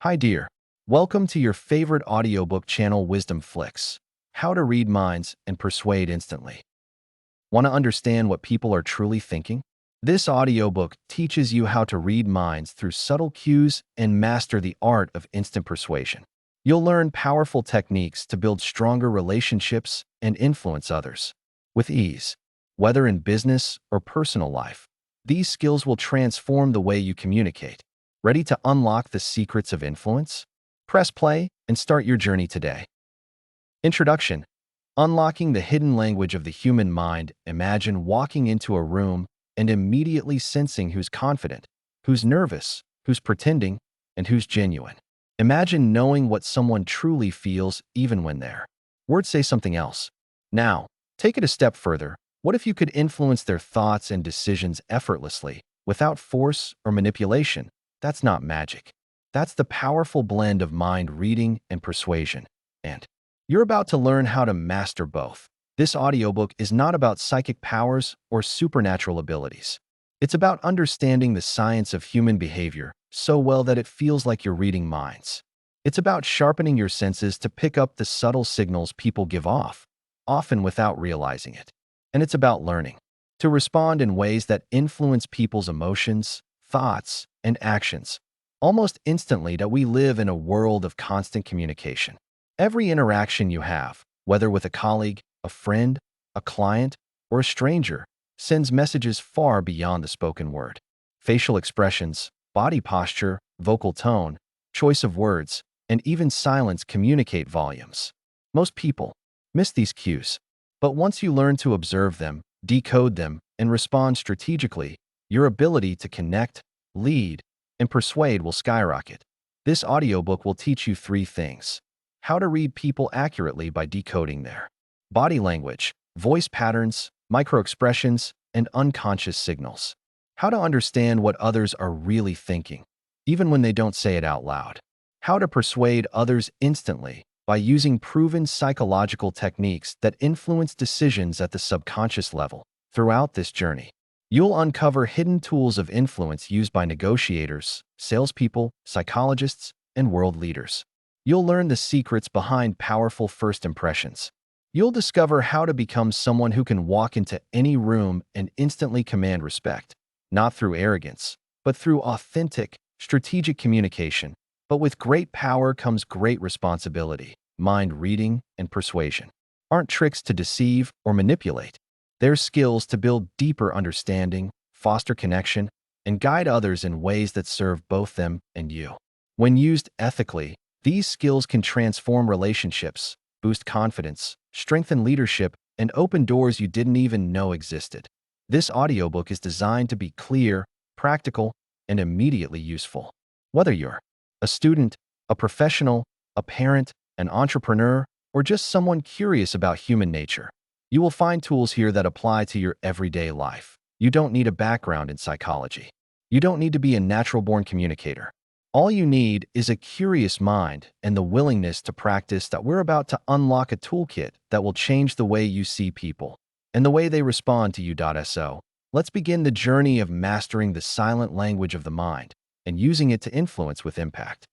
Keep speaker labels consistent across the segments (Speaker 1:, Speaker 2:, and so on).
Speaker 1: Hi dear, welcome to your favorite audiobook channel Wisdom Flicks, How to Read Minds and Persuade Instantly. Want to understand what people are truly thinking? This audiobook teaches you how to read minds through subtle cues and master the art of instant persuasion. You'll learn powerful techniques to build stronger relationships and influence others with ease, whether in business or personal life. These skills will transform the way you communicate. Ready to unlock the secrets of influence? Press play and start your journey today. Introduction: Unlocking the hidden language of the human mind. Imagine walking into a room and immediately sensing who's confident, who's nervous, who's pretending, and who's genuine. Imagine knowing what someone truly feels even when their words say something else. Now, take it a step further. What if you could influence their thoughts and decisions effortlessly, without force or manipulation? That's not magic. That's the powerful blend of mind reading and persuasion. And you're about to learn how to master both. This audiobook is not about psychic powers or supernatural abilities. It's about understanding the science of human behavior so well that it feels like you're reading minds. It's about sharpening your senses to pick up the subtle signals people give off, often without realizing it. And it's about learning to respond in ways that influence people's emotions, thoughts, and actions almost instantly. That we live in a world of constant communication. Every interaction you have, whether with a colleague, a friend, a client, or a stranger, sends messages far beyond the spoken word. Facial expressions, body posture, vocal tone, choice of words, and even silence communicate volumes. Most people miss these cues, but once you learn to observe them, decode them, and respond strategically, your ability to connect, lead, and persuade will skyrocket. This audiobook will teach you three things: how to read people accurately by decoding their body language, voice patterns, microexpressions, and unconscious signals; how to understand what others are really thinking, even when they don't say it out loud; how to persuade others instantly by using proven psychological techniques that influence decisions at the subconscious level. Throughout this journey, you'll uncover hidden tools of influence used by negotiators, salespeople, psychologists, and world leaders. You'll learn the secrets behind powerful first impressions. You'll discover how to become someone who can walk into any room and instantly command respect, not through arrogance, but through authentic, strategic communication. But with great power comes great responsibility. Mind reading and persuasion aren't tricks to deceive or manipulate. They're skills to build deeper understanding, foster connection, and guide others in ways that serve both them and you. When used ethically, these skills can transform relationships, boost confidence, strengthen leadership, and open doors you didn't even know existed. This audiobook is designed to be clear, practical, and immediately useful. Whether you're a student, a professional, a parent, an entrepreneur, or just someone curious about human nature, you will find tools here that apply to your everyday life. You don't need a background in psychology. You don't need to be a natural-born communicator. All you need is a curious mind and the willingness to practice. That we're about to unlock a toolkit that will change the way you see people and the way they respond to you. So, let's begin the journey of mastering the silent language of the mind and using it to influence with impact.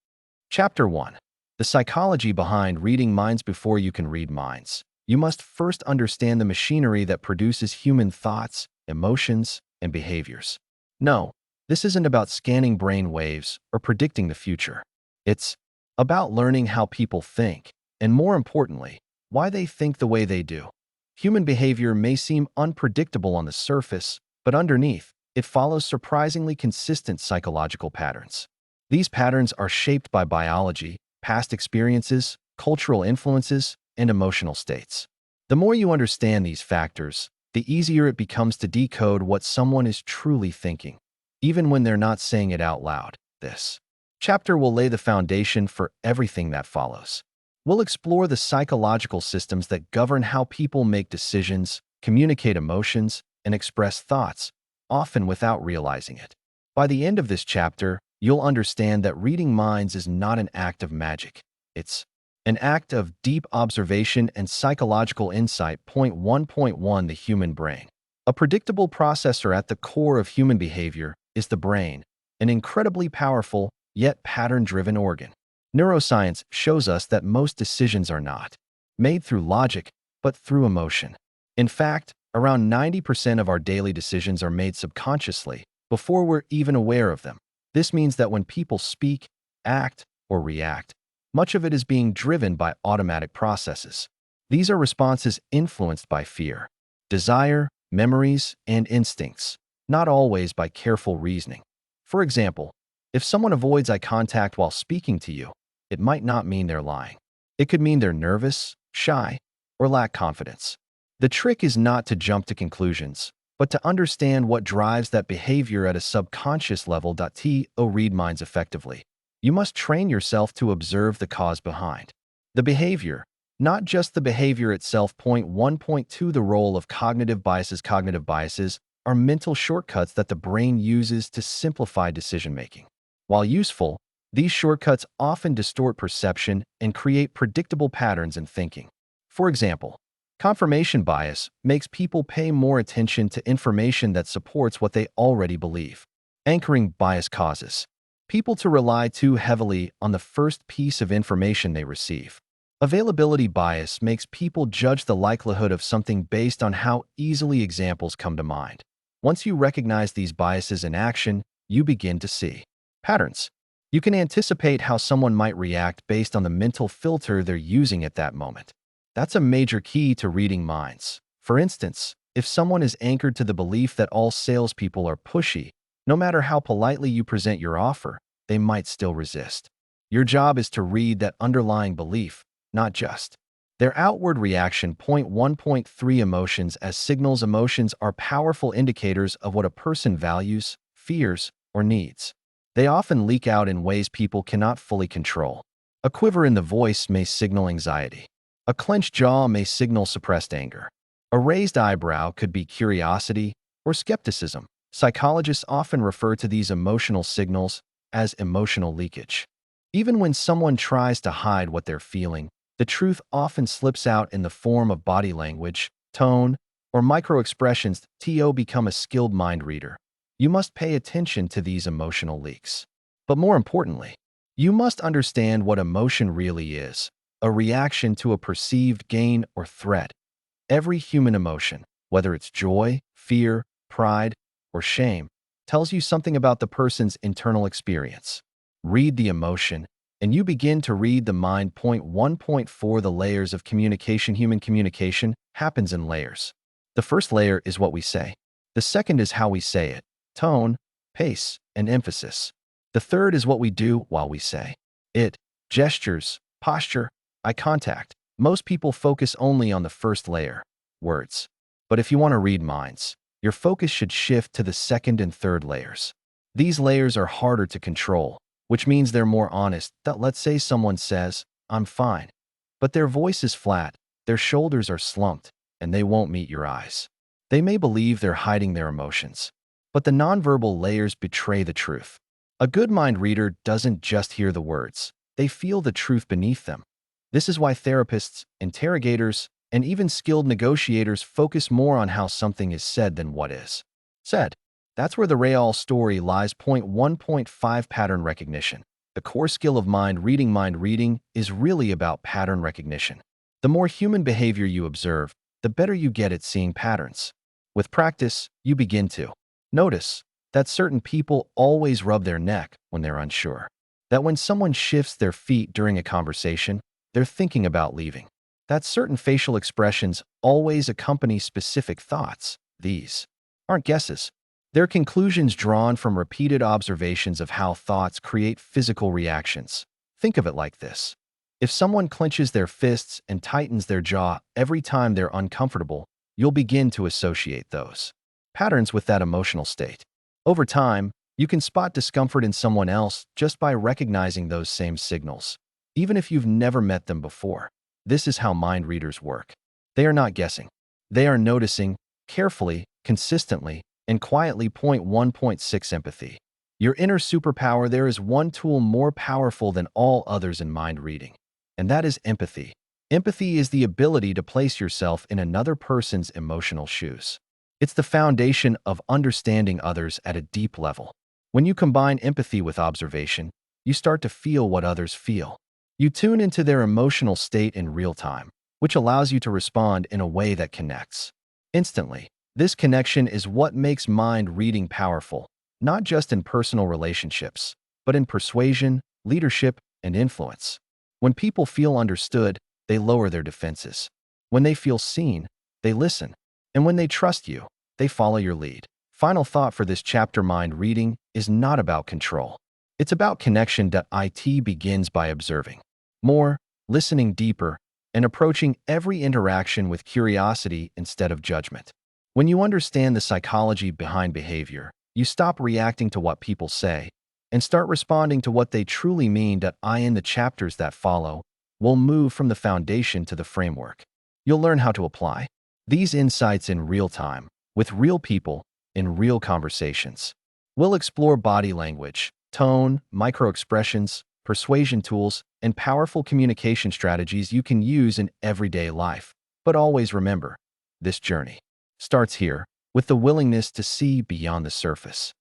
Speaker 1: Chapter 1: The psychology behind reading minds. Before you can read minds, you must first understand the machinery that produces human thoughts, emotions, and behaviors. No, this isn't about scanning brain waves or predicting the future. It's about learning how people think, and more importantly, why they think the way they do. Human behavior may seem unpredictable on the surface, but underneath, it follows surprisingly consistent psychological patterns. These patterns are shaped by biology, past experiences, cultural influences, and emotional states. The more you understand these factors, the easier it becomes to decode what someone is truly thinking, even when they're not saying it out loud. This chapter will lay the foundation for everything that follows. We'll explore the psychological systems that govern how people make decisions, communicate emotions, and express thoughts, often without realizing it. By the end of this chapter, you'll understand that reading minds is not an act of magic. It's an act of deep observation and psychological insight. Point 1.1: The human brain. A predictable processor at the core of human behavior is the brain, an incredibly powerful, yet pattern-driven organ. Neuroscience shows us that most decisions are not made through logic, but through emotion. In fact, around 90% of our daily decisions are made subconsciously before we're even aware of them. This means that when people speak, act, or react, much of it is being driven by automatic processes. These are responses influenced by fear, desire, memories, and instincts, not always by careful reasoning. For example, if someone avoids eye contact while speaking to you, it might not mean they're lying. It could mean they're nervous, shy, or lack confidence. The trick is not to jump to conclusions, but to understand what drives that behavior at a subconscious level. To read minds effectively, you must train yourself to observe the cause behind the behavior, not just the behavior itself. Point 1.2 The role of cognitive biases. Cognitive biases are mental shortcuts that the brain uses to simplify decision-making. While useful, these shortcuts often distort perception and create predictable patterns in thinking. For example, confirmation bias makes people pay more attention to information that supports what they already believe. Anchoring bias causes people to rely too heavily on the first piece of information they receive. Availability bias makes people judge the likelihood of something based on how easily examples come to mind. Once you recognize these biases in action, you begin to see patterns. You can anticipate how someone might react based on the mental filter they're using at that moment. That's a major key to reading minds. For instance, if someone is anchored to the belief that all salespeople are pushy, no matter how politely you present your offer, they might still resist. Your job is to read that underlying belief, not just their outward reaction. Point 1.3 Emotions as signals. Emotions are powerful indicators of what a person values, fears, or needs. They often leak out in ways people cannot fully control. A quiver in the voice may signal anxiety. A clenched jaw may signal suppressed anger. A raised eyebrow could be curiosity or skepticism. Psychologists often refer to these emotional signals as emotional leakage. Even when someone tries to hide what they're feeling, the truth often slips out in the form of body language, tone, or microexpressions. To become a skilled mind reader, you must pay attention to these emotional leaks. But more importantly, you must understand what emotion really is: a reaction to a perceived gain or threat. Every human emotion, whether it's joy, fear, pride, or shame, tells you something about the person's internal experience. Read the emotion, and you begin to read the mind. Point 1.4 The layers of communication. Human communication happens in layers. The first layer is what we say. The second is how we say it: tone, pace, and emphasis. The third is what we do while we say it: gestures, posture, eye contact. Most people focus only on the first layer, words. But if you want to read minds, your focus should shift to the second and third layers. These layers are harder to control, which means they're more honest. Let's say someone says, "I'm fine," but their voice is flat, their shoulders are slumped, and they won't meet your eyes. They may believe they're hiding their emotions, but the nonverbal layers betray the truth. A good mind reader doesn't just hear the words, they feel the truth beneath them. This is why therapists, interrogators, and even skilled negotiators focus more on how something is said than what is said. That's where the real story lies. Point 1.5 Pattern recognition. The core skill of mind reading is really about pattern recognition. The more human behavior you observe, the better you get at seeing patterns. With practice, you begin to notice that certain people always rub their neck when they're unsure. That when someone shifts their feet during a conversation, they're thinking about leaving. That certain facial expressions always accompany specific thoughts. These aren't guesses. They're conclusions drawn from repeated observations of how thoughts create physical reactions. Think of it like this. If someone clenches their fists and tightens their jaw every time they're uncomfortable, you'll begin to associate those patterns with that emotional state. Over time, you can spot discomfort in someone else just by recognizing those same signals, even if you've never met them before. This is how mind readers work. They are not guessing. They are noticing, carefully, consistently, and quietly. Point 1.6 Empathy. Your inner superpower. There is one tool more powerful than all others in mind reading, and that is empathy. Empathy is the ability to place yourself in another person's emotional shoes. It's the foundation of understanding others at a deep level. When you combine empathy with observation, you start to feel what others feel. You tune into their emotional state in real time, which allows you to respond in a way that connects instantly. This connection is what makes mind reading powerful, not just in personal relationships, but in persuasion, leadership, and influence. When people feel understood, they lower their defenses. When they feel seen, they listen. And when they trust you, they follow your lead. Final thought for this chapter: mind reading is not about control. It's about connection. It begins by observing more, listening deeper, and approaching every interaction with curiosity instead of judgment. When you understand the psychology behind behavior, you stop reacting to what people say and start responding to what they truly mean. In the chapters that follow, we'll move from the foundation to the framework. You'll learn how to apply these insights in real time, with real people, in real conversations. We'll explore body language, tone, microexpressions, persuasion tools, and powerful communication strategies you can use in everyday life. But always remember, this journey starts here, with the willingness to see beyond the surface.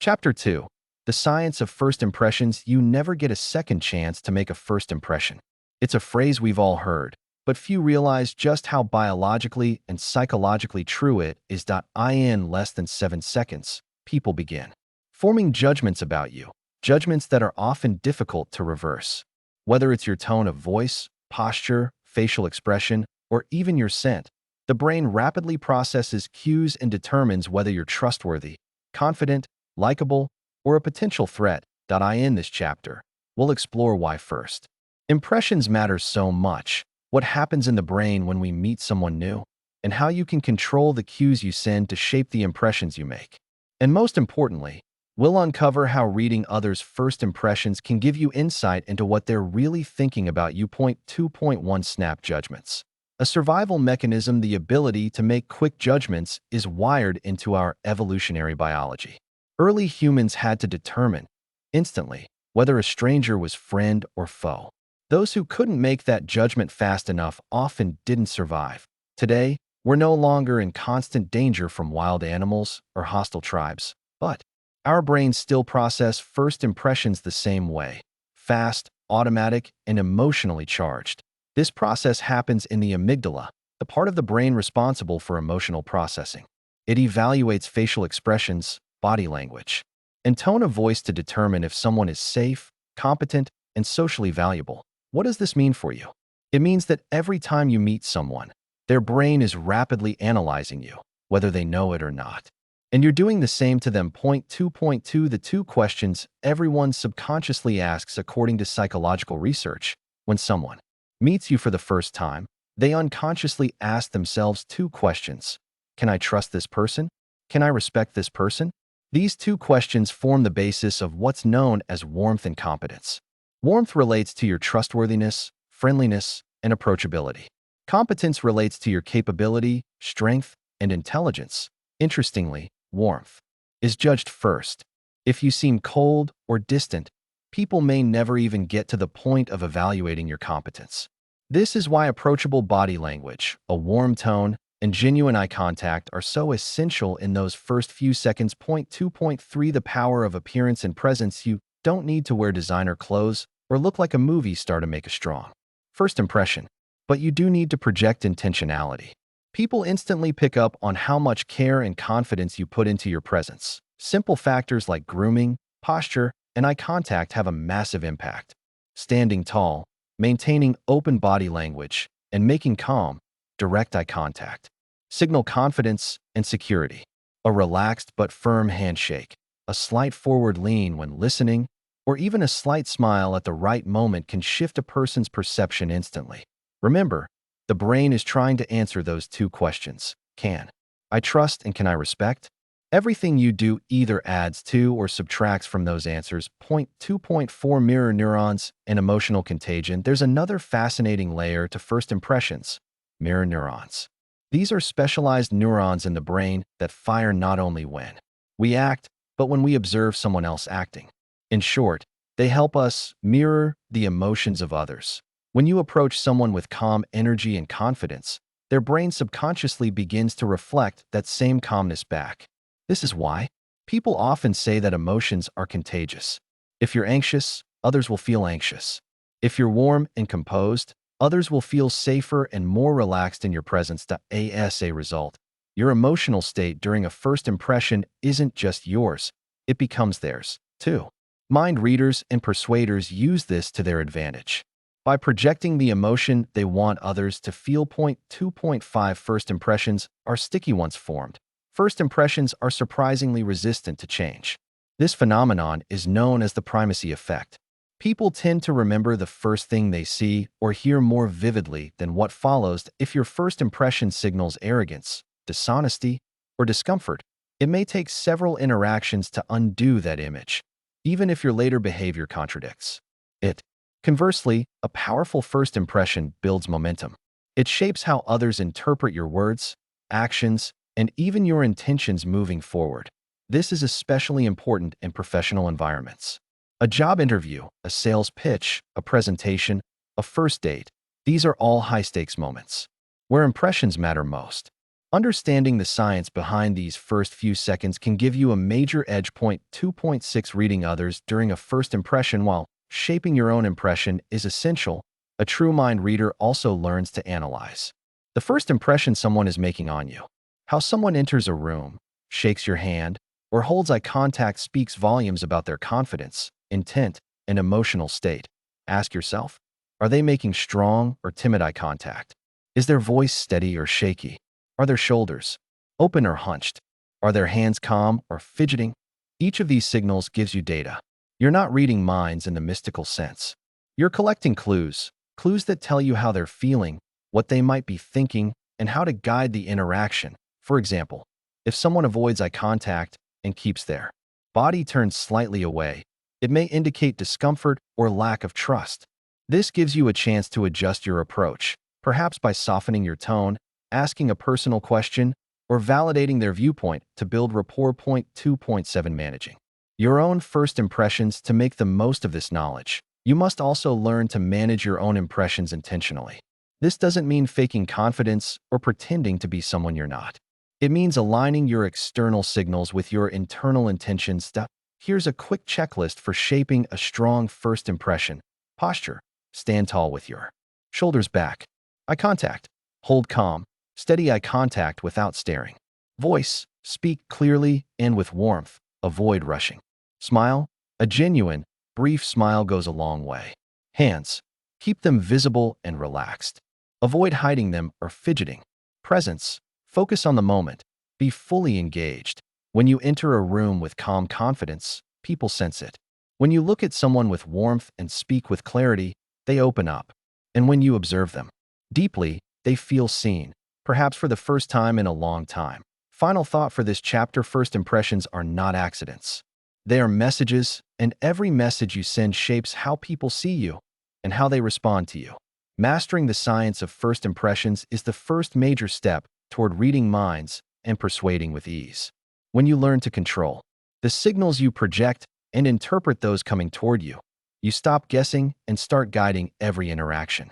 Speaker 1: Chapter 2. The Science of First Impressions. You never get a second chance to make a first impression. It's a phrase we've all heard, but few realize just how biologically and psychologically true it is. In less than 7 seconds, people begin forming judgments about you, judgments that are often difficult to reverse. Whether it's your tone of voice, posture, facial expression, or even your scent, the brain rapidly processes cues and determines whether you're trustworthy, confident, likable, or a potential threat. In this chapter, we'll explore why first impressions matter so much, what happens in the brain when we meet someone new, and how you can control the cues you send to shape the impressions you make. And most importantly, we'll uncover how reading others' first impressions can give you insight into what they're really thinking about you. 2.1 Snap judgments. A survival mechanism. The ability to make quick judgments is wired into our evolutionary biology. Early humans had to determine instantly whether a stranger was friend or foe. Those who couldn't make that judgment fast enough often didn't survive. Today, we're no longer in constant danger from wild animals or hostile tribes, but our brains still process first impressions the same way: fast, automatic, and emotionally charged. This process happens in the amygdala, the part of the brain responsible for emotional processing. It evaluates facial expressions, body language, and tone of voice to determine if someone is safe, competent, and socially valuable. What does this mean for you? It means that every time you meet someone, their brain is rapidly analyzing you, whether they know it or not. And you're doing the same to them. 2.2 The 2 questions everyone subconsciously asks. According to psychological research, when someone meets you for the first time, they unconsciously ask themselves 2 questions. Can I trust this person? Can I respect this person? These 2 questions form the basis of what's known as warmth and competence. Warmth relates to your trustworthiness, friendliness, and approachability. Competence relates to your capability, strength, and intelligence. Interestingly, warmth is judged first. If you seem cold or distant, people may never even get to the point of evaluating your competence. This is why approachable body language, a warm tone, and genuine eye contact are so essential in those first few seconds. 2.3 The power of appearance and presence. You don't need to wear designer clothes or look like a movie star to make a strong first impression, but you do need to project intentionality. People instantly pick up on how much care and confidence you put into your presence. Simple factors like grooming, posture, and eye contact have a massive impact. Standing tall, maintaining open body language, and making calm, direct eye contact signal confidence and security. A relaxed but firm handshake, a slight forward lean when listening, or even a slight smile at the right moment can shift a person's perception instantly. Remember, the brain is trying to answer those 2 questions. Can I trust and can I respect? Everything you do either adds to or subtracts from those answers. 2.4 Mirror neurons and emotional contagion. There's another fascinating layer to first impressions: mirror neurons. These are specialized neurons in the brain that fire not only when we act, but when we observe someone else acting. In short, they help us mirror the emotions of others. When you approach someone with calm energy and confidence, their brain subconsciously begins to reflect that same calmness back. This is why people often say that emotions are contagious. If you're anxious, others will feel anxious. If you're warm and composed, others will feel safer and more relaxed in your presence. As a result, your emotional state during a first impression isn't just yours, it becomes theirs, too. Mind readers and persuaders use this to their advantage. By projecting the emotion they want others to feel. 2.5 First impressions are sticky once formed. First impressions are surprisingly resistant to change. This phenomenon is known as the primacy effect. People tend to remember the first thing they see or hear more vividly than what follows. If your first impression signals arrogance, dishonesty, or discomfort, it may take several interactions to undo that image, even if your later behavior contradicts it. Conversely, a powerful first impression builds momentum. It shapes how others interpret your words, actions, and even your intentions moving forward. This is especially important in professional environments. A job interview, a sales pitch, a presentation, a first date, these are all high-stakes moments where impressions matter most. Understanding the science behind these first few seconds can give you a major edge. 2.6 Reading others during a first impression while shaping your own impression is essential. A true mind reader also learns to analyze the first impression someone is making on you. How someone enters a room, shakes your hand, or holds eye contact speaks volumes about their confidence, intent, and emotional state. Ask yourself, are they making strong or timid eye contact? Is their voice steady or shaky? Are their shoulders open or hunched? Are their hands calm or fidgeting? Each of these signals gives you data. You're not reading minds in the mystical sense. You're collecting clues that tell you how they're feeling, what they might be thinking, and how to guide the interaction. For example, if someone avoids eye contact and keeps their body turned slightly away, it may indicate discomfort or lack of trust. This gives you a chance to adjust your approach, perhaps by softening your tone, asking a personal question, or validating their viewpoint to build rapport. 2.7 Managing your own first impressions. To make the most of this knowledge, you must also learn to manage your own impressions intentionally. This doesn't mean faking confidence or pretending to be someone you're not. It means aligning your external signals with your internal intentions. Here's a quick checklist for shaping a strong first impression. Posture. Stand tall with your shoulders back. Eye contact. Hold calm, steady eye contact without staring. Voice. Speak clearly and with warmth. Avoid rushing. Smile. A genuine, brief smile goes a long way. Hands. Keep them visible and relaxed. Avoid hiding them or fidgeting. Presence. Focus on the moment. Be fully engaged. When you enter a room with calm confidence, people sense it. When you look at someone with warmth and speak with clarity, they open up. And when you observe them deeply, they feel seen, perhaps for the first time in a long time. Final thought for this chapter: first impressions are not accidents. They are messages, and every message you send shapes how people see you and how they respond to you. Mastering the science of first impressions is the first major step toward reading minds and persuading with ease. When you learn to control the signals you project and interpret those coming toward you, you stop guessing and start guiding every interaction.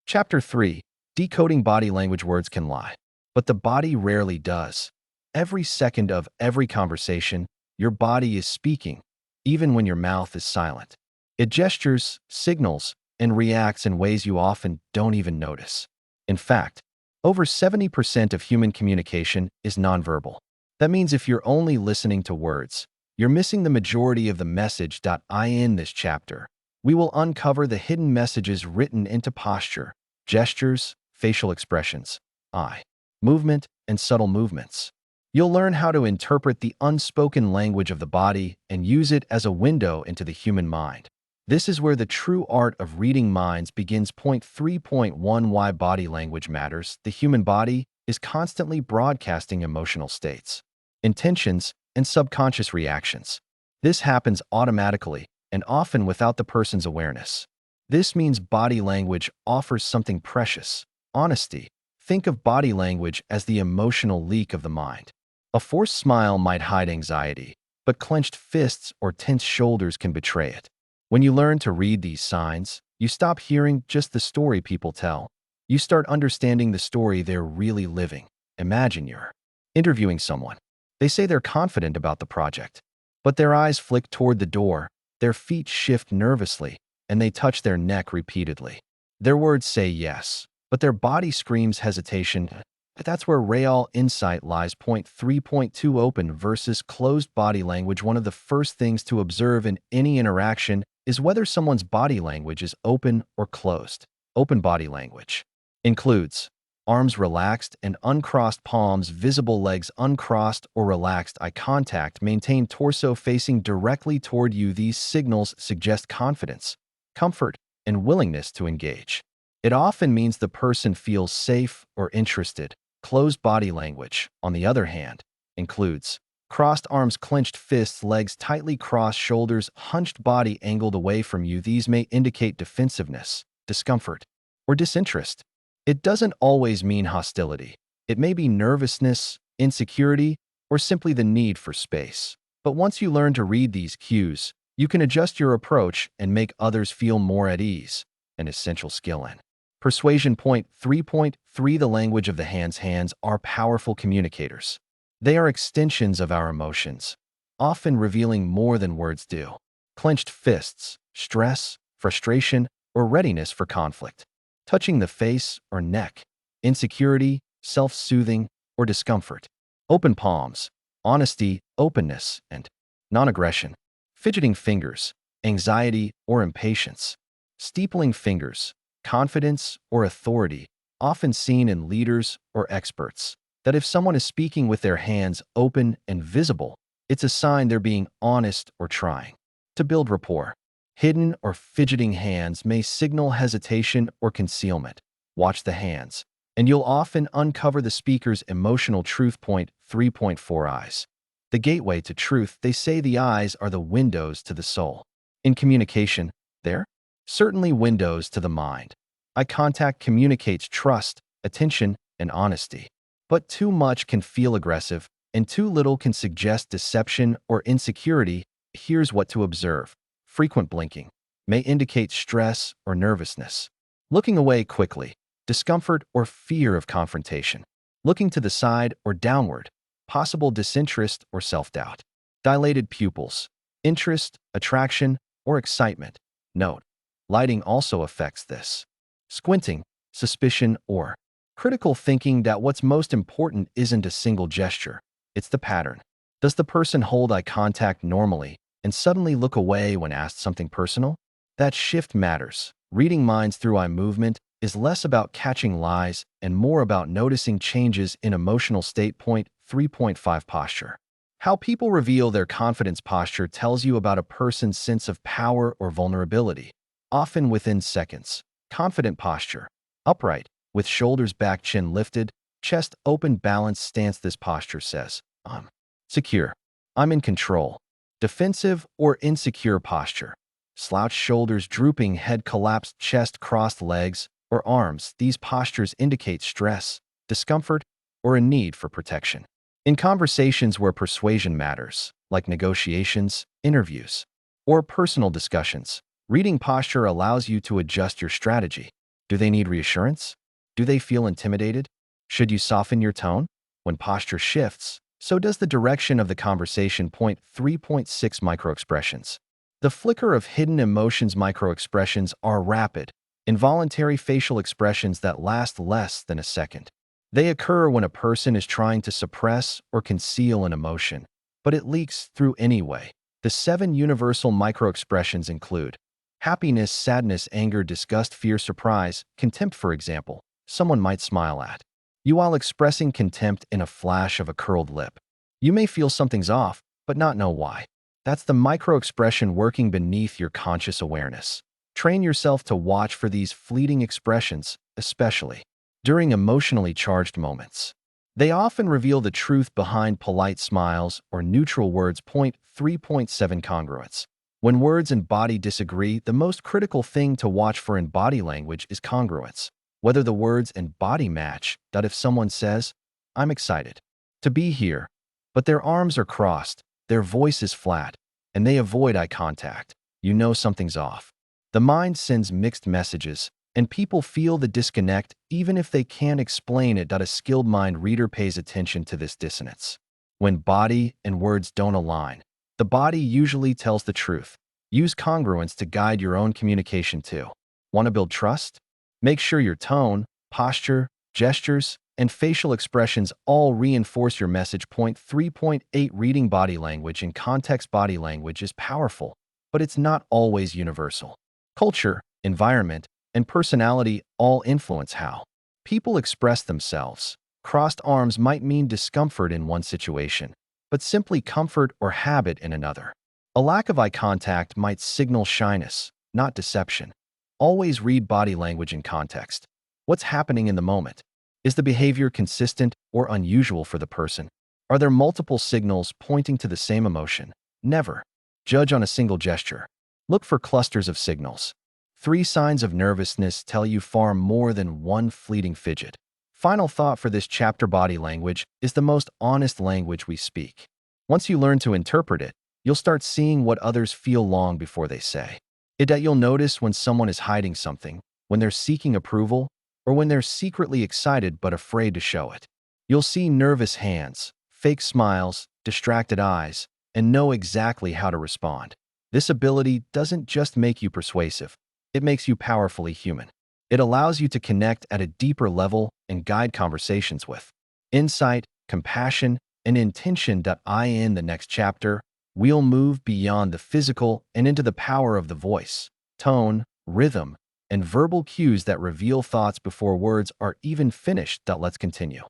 Speaker 1: Chapter 3. Decoding body language. Words can lie, but the body rarely does. Every second of every conversation, your body is speaking, even when your mouth is silent. It gestures, signals, and reacts in ways you often don't even notice. In fact, over 70% of human communication is nonverbal. That means if you're only listening to words, you're missing the majority of the message. In this chapter, we will uncover the hidden messages written into posture, gestures, facial expressions, eye movement, and subtle movements. You'll learn how to interpret the unspoken language of the body and use it as a window into the human mind. This is where the true art of reading minds begins. 3.1 Why body language matters. The human body is constantly broadcasting emotional states, intentions, and subconscious reactions. This happens automatically and often without the person's awareness. This means body language offers something precious: honesty. Think of body language as the emotional leak of the mind. A forced smile might hide anxiety, but clenched fists or tense shoulders can betray it. When you learn to read these signs, you stop hearing just the story people tell. You start understanding the story they're really living. Imagine you're interviewing someone. They say they're confident about the project, but their eyes flick toward the door, their feet shift nervously, and they touch their neck repeatedly. Their words say yes, but their body screams hesitation. That's where real insight lies. Point 3.2 Open versus closed body language. One of the first things to observe in any interaction is whether someone's body language is open or closed. Open body language includes arms relaxed and uncrossed, palms visible, legs uncrossed or relaxed, eye contact maintained, torso facing directly toward you. These signals suggest confidence, comfort, and willingness to engage. It often means the person feels safe or interested. Closed body language, on the other hand, includes crossed arms, clenched fists, legs tightly crossed, shoulders hunched, body angled away from you. These may indicate defensiveness, discomfort, or disinterest. It doesn't always mean hostility. It may be nervousness, insecurity, or simply the need for space. But once you learn to read these cues, you can adjust your approach and make others feel more at ease, an essential skill in persuasion. Point 3.3 The language of the hands. Hands are powerful communicators. They are extensions of our emotions, often revealing more than words do. Clenched fists, stress, frustration, or readiness for conflict. Touching the face or neck, insecurity, self-soothing, or discomfort. Open palms, honesty, openness, and non-aggression. Fidgeting fingers, anxiety or impatience. Steepling fingers, confidence or authority, often seen in leaders or experts. That if someone is speaking with their hands open and visible, it's a sign they're being honest or trying to build rapport. Hidden or fidgeting hands may signal hesitation or concealment. Watch the hands, and you'll often uncover the speaker's emotional truth. Point 3.4 Eyes. The gateway to truth. They say the eyes are the windows to the soul. In communication, they're certainly windows to the mind. Eye contact communicates trust, attention, and honesty. But too much can feel aggressive, and too little can suggest deception or insecurity. Here's what to observe. Frequent blinking may indicate stress or nervousness. Looking away quickly, discomfort or fear of confrontation. Looking to the side or downward, possible disinterest or self-doubt. Dilated pupils, interest, attraction, or excitement. Note, lighting also affects this. Squinting, suspicion, or critical thinking. That what's most important isn't a single gesture, it's the pattern. Does the person hold eye contact normally and suddenly look away when asked something personal? That shift matters. Reading minds through eye movement is less about catching lies and more about noticing changes in emotional state. Point 3.5 Posture. How people reveal their confidence. Posture tells you about a person's sense of power or vulnerability, often within seconds. Confident posture. Upright, with shoulders back, chin lifted, chest open, balanced stance. This posture says, I'm secure. I'm in control. Defensive or insecure posture. Slouched shoulders, drooping head, collapsed chest, crossed legs or arms. These postures indicate stress, discomfort, or a need for protection. In conversations where persuasion matters, like negotiations, interviews, or personal discussions, reading posture allows you to adjust your strategy. Do they need reassurance? Do they feel intimidated? Should you soften your tone? When posture shifts, so does the direction of the conversation. Point 3.6 Microexpressions. The flicker of hidden emotions. Microexpressions are rapid, involuntary facial expressions that last less than a second. They occur when a person is trying to suppress or conceal an emotion, but it leaks through anyway. The 7 universal microexpressions include happiness, sadness, anger, disgust, fear, surprise, contempt. For example, someone might smile at you while expressing contempt in a flash of a curled lip. You may feel something's off, but not know why. That's the microexpression working beneath your conscious awareness. Train yourself to watch for these fleeting expressions, especially during emotionally charged moments. They often reveal the truth behind polite smiles or neutral words. Point 3.7 Congruence. When words and body disagree, the most critical thing to watch for in body language is congruence. Whether the words and body match. That if someone says, I'm excited to be here, but their arms are crossed, their voice is flat, and they avoid eye contact, you know something's off. The mind sends mixed messages, and people feel the disconnect even if they can't explain it. A skilled mind reader pays attention to this dissonance. When body and words don't align, the body usually tells the truth, Use congruence to guide your own communication too. Want to build trust? Make sure your tone, posture, gestures, and facial expressions all reinforce your message. Point 3.8 Reading body language and context. Body language is powerful, but it's not always universal. Culture, environment, and personality all influence how people express themselves. Crossed arms might mean discomfort in one situation, but simply comfort or habit in another. A lack of eye contact might signal shyness, not deception. Always read body language in context. What's happening in the moment? Is the behavior consistent or unusual for the person? Are there multiple signals pointing to the same emotion? Never judge on a single gesture. Look for clusters of signals. 3 signs of nervousness tell you far more than one fleeting fidget. Final thought for this chapter: body language is the most honest language we speak. Once you learn to interpret it, you'll start seeing what others feel long before they say it. You'll notice when someone is hiding something, when they're seeking approval, or when they're secretly excited but afraid to show it. You'll see nervous hands, fake smiles, distracted eyes, and know exactly how to respond. This ability doesn't just make you persuasive, it makes you powerfully human. It allows you to connect at a deeper level and guide conversations with insight, compassion, and intention. In the next chapter, we'll move beyond the physical and into the power of the voice, tone, rhythm, and verbal cues that reveal thoughts before words are even finished. Let's continue.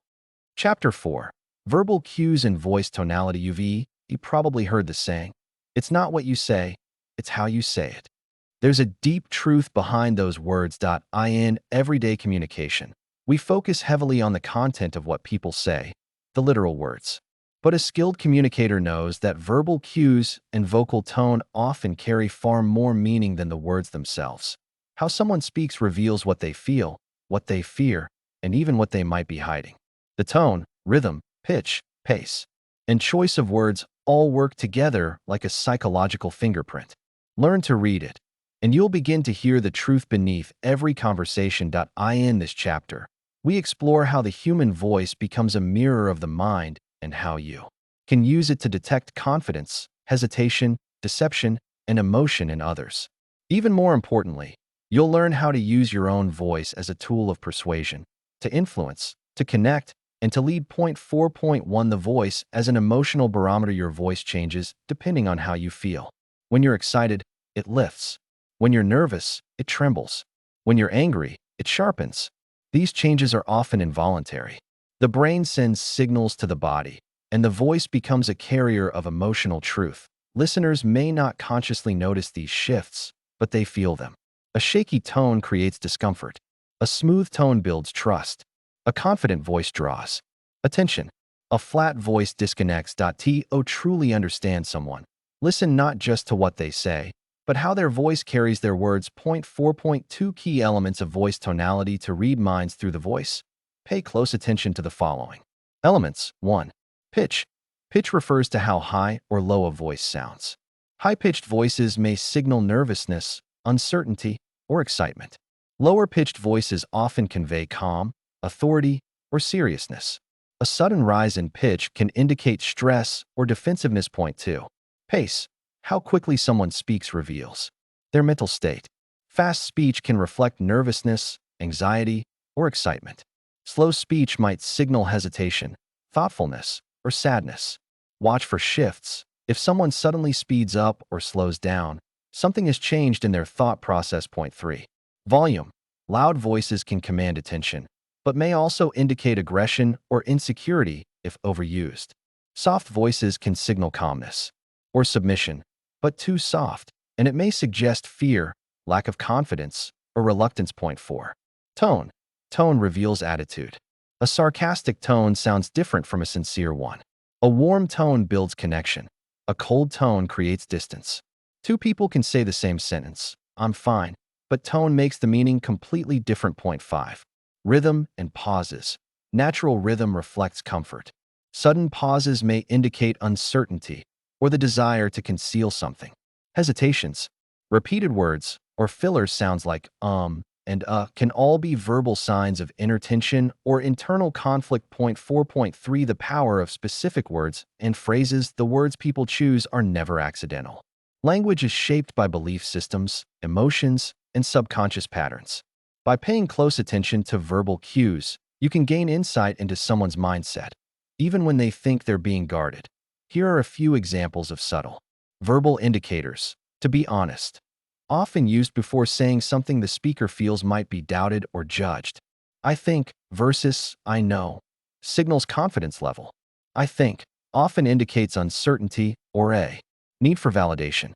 Speaker 1: Chapter 4. Verbal Cues and Voice Tonality. You probably heard the saying, "It's not what you say, it's how you say it." There's a deep truth behind those words. In everyday communication, we focus heavily on the content of what people say, the literal words. But a skilled communicator knows that verbal cues and vocal tone often carry far more meaning than the words themselves. How someone speaks reveals what they feel, what they fear, and even what they might be hiding. The tone, rhythm, pitch, pace, and choice of words all work together like a psychological fingerprint. Learn to read it, and you'll begin to hear the truth beneath every conversation. In this chapter, we explore how the human voice becomes a mirror of the mind and how you can use it to detect confidence, hesitation, deception, and emotion in others. Even more importantly, you'll learn how to use your own voice as a tool of persuasion, to influence, to connect, and to lead. Point 4.1 The voice as an emotional barometer. Your voice changes depending on how you feel. When you're excited, it lifts. When you're nervous, it trembles. When you're angry, it sharpens. These changes are often involuntary. The brain sends signals to the body, and the voice becomes a carrier of emotional truth. Listeners may not consciously notice these shifts, but they feel them. A shaky tone creates discomfort. A smooth tone builds trust. A confident voice draws attention. A flat voice disconnects. To truly understand someone, listen not just to what they say, but how their voice carries their words. Point 4.2 Key elements of voice tonality. To read minds through the voice, pay close attention to the following elements. 1. Pitch. Pitch refers to how high or low a voice sounds. High-pitched voices may signal nervousness, uncertainty, or excitement. Lower-pitched voices often convey calm, authority, or seriousness. A sudden rise in pitch can indicate stress or defensiveness. Point 2. Pace. How quickly someone speaks reveals their mental state. Fast speech can reflect nervousness, anxiety, or excitement. Slow speech might signal hesitation, thoughtfulness, or sadness. Watch for shifts. If someone suddenly speeds up or slows down, something has changed in their thought process. Point 3. Volume. Loud voices can command attention, but may also indicate aggression or insecurity if overused. Soft voices can signal calmness or submission, but too soft, and it may suggest fear, lack of confidence, or reluctance. Point 4. Tone. Tone reveals attitude. A sarcastic tone sounds different from a sincere one. A warm tone builds connection. A cold tone creates distance. Two people can say the same sentence, "I'm fine," but tone makes the meaning completely different. Point 5. Rhythm and pauses. Natural rhythm reflects comfort. Sudden pauses may indicate uncertainty or the desire to conceal something. Hesitations, repeated words, or filler sounds like and can all be verbal signs of inner tension or internal conflict. Point 4.3 The power of specific words and phrases. The words people choose are never accidental. Language is shaped by belief systems, emotions, and subconscious patterns. By paying close attention to verbal cues, you can gain insight into someone's mindset, even when they think they're being guarded. Here are a few examples of subtle verbal indicators. To be honest, often used before saying something the speaker feels might be doubted or judged. I think versus I know signals confidence level. I think often indicates uncertainty or a need for validation.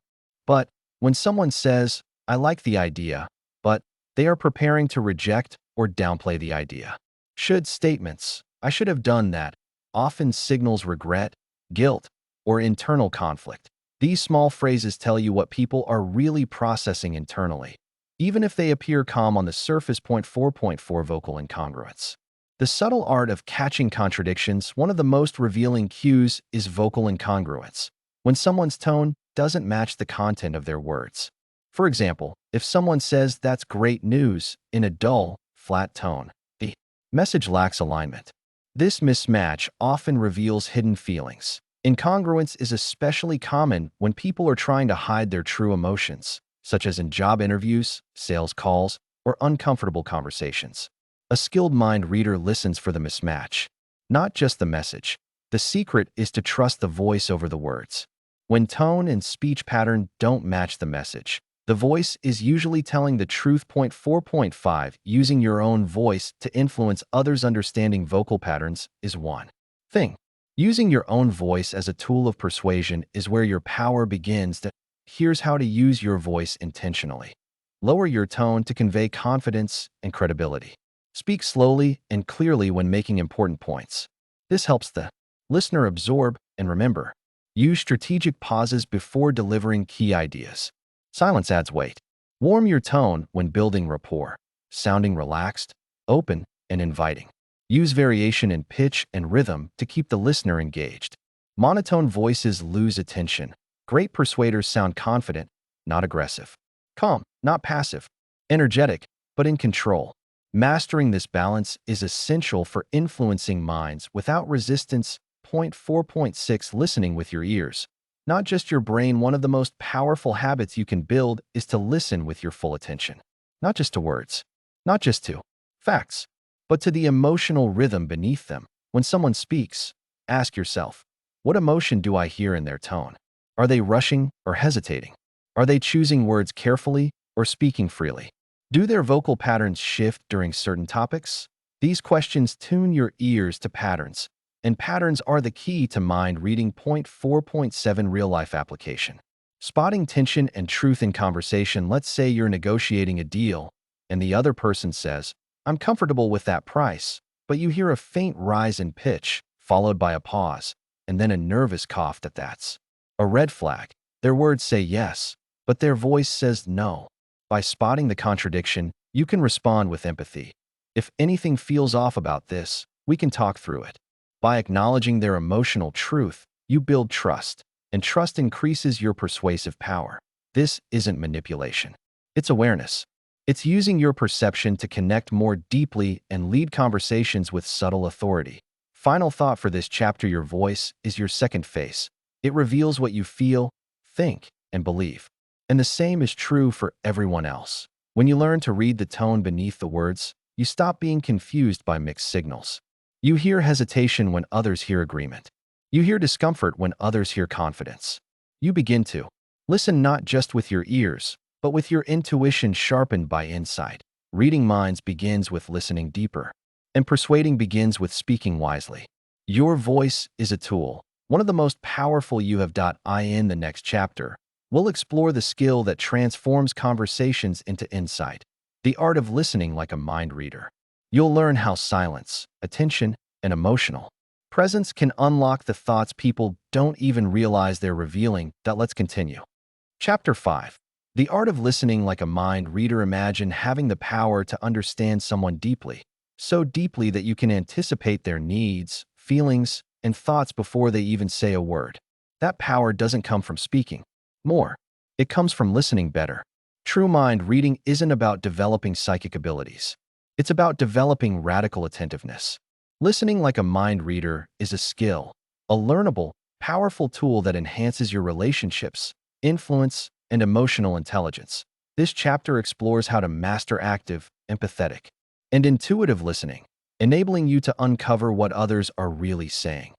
Speaker 1: But when someone says, I like the idea, but they are preparing to reject or downplay the idea. Should statements, I should have done that, often signals regret, guilt, or internal conflict. These small phrases tell you what people are really processing internally, even if they appear calm on the surface. 4.4 Vocal incongruence. The subtle art of catching contradictions. One of the most revealing cues is vocal incongruence, when someone's tone doesn't match the content of their words. For example, if someone says that's great news in a dull, flat tone, the message lacks alignment. This mismatch often reveals hidden feelings. Incongruence is especially common when people are trying to hide their true emotions, such as in job interviews, sales calls, or uncomfortable conversations. A skilled mind reader listens for the mismatch, not just the message. The secret is to trust the voice over the words. When tone and speech pattern don't match the message, the voice is usually telling the truth. 4.5 Using your own voice to influence others. Understanding vocal patterns is one thing. Using your own voice as a tool of persuasion is where your power begins. Here's how to use your voice intentionally. Lower your tone to convey confidence and credibility. Speak slowly and clearly when making important points. This helps the listener absorb and remember. Use strategic pauses before delivering key ideas. Silence adds weight. Warm your tone when building rapport, sounding relaxed, open, and inviting. Use variation in pitch and rhythm to keep the listener engaged. Monotone voices lose attention. Great persuaders sound confident, not aggressive. Calm, not passive. Energetic, but in control. Mastering this balance is essential for influencing minds without resistance. 4.6 Listening with your ears, not just your brain. One of the most powerful habits you can build is to listen with your full attention. Not just to words, not just to facts, but to the emotional rhythm beneath them. When someone speaks, ask yourself, what emotion do I hear in their tone? Are they rushing or hesitating? Are they choosing words carefully or speaking freely? Do their vocal patterns shift during certain topics? These questions tune your ears to patterns, and patterns are the key to mind reading. 4.7 Real-life application. Spotting tension and truth in conversation. Let's say you're negotiating a deal, and the other person says, I'm comfortable with that price, but you hear a faint rise in pitch, followed by a pause, and then a nervous cough. That's a red flag. Their words say yes, but their voice says no. By spotting the contradiction, you can respond with empathy. If anything feels off about this, we can talk through it. By acknowledging their emotional truth, you build trust, and trust increases your persuasive power. This isn't manipulation. It's awareness. It's using your perception to connect more deeply and lead conversations with subtle authority. Final thought for this chapter: your voice is your second face. It reveals what you feel, think, and believe. And the same is true for everyone else. When you learn to read the tone beneath the words, you stop being confused by mixed signals. You hear hesitation when others hear agreement. You hear discomfort when others hear confidence. You begin to listen not just with your ears, but with your intuition sharpened by insight. Reading minds begins with listening deeper, and persuading begins with speaking wisely. Your voice is a tool, one of the most powerful you have. In the next chapter, we'll explore the skill that transforms conversations into insight, the art of listening like a mind reader. You'll learn how silence, attention, and emotional presence can unlock the thoughts people don't even realize they're revealing. Let's continue. Chapter 5. The art of listening like a mind reader. Imagine having the power to understand someone deeply, so deeply that you can anticipate their needs, feelings, and thoughts before they even say a word. That power doesn't come from speaking more. It comes from listening better. True mind reading isn't about developing psychic abilities. It's about developing radical attentiveness. Listening like a mind reader is a skill, a learnable, powerful tool that enhances your relationships, influence, and emotional intelligence. This chapter explores how to master active, empathetic, and intuitive listening, enabling you to uncover what others are really saying,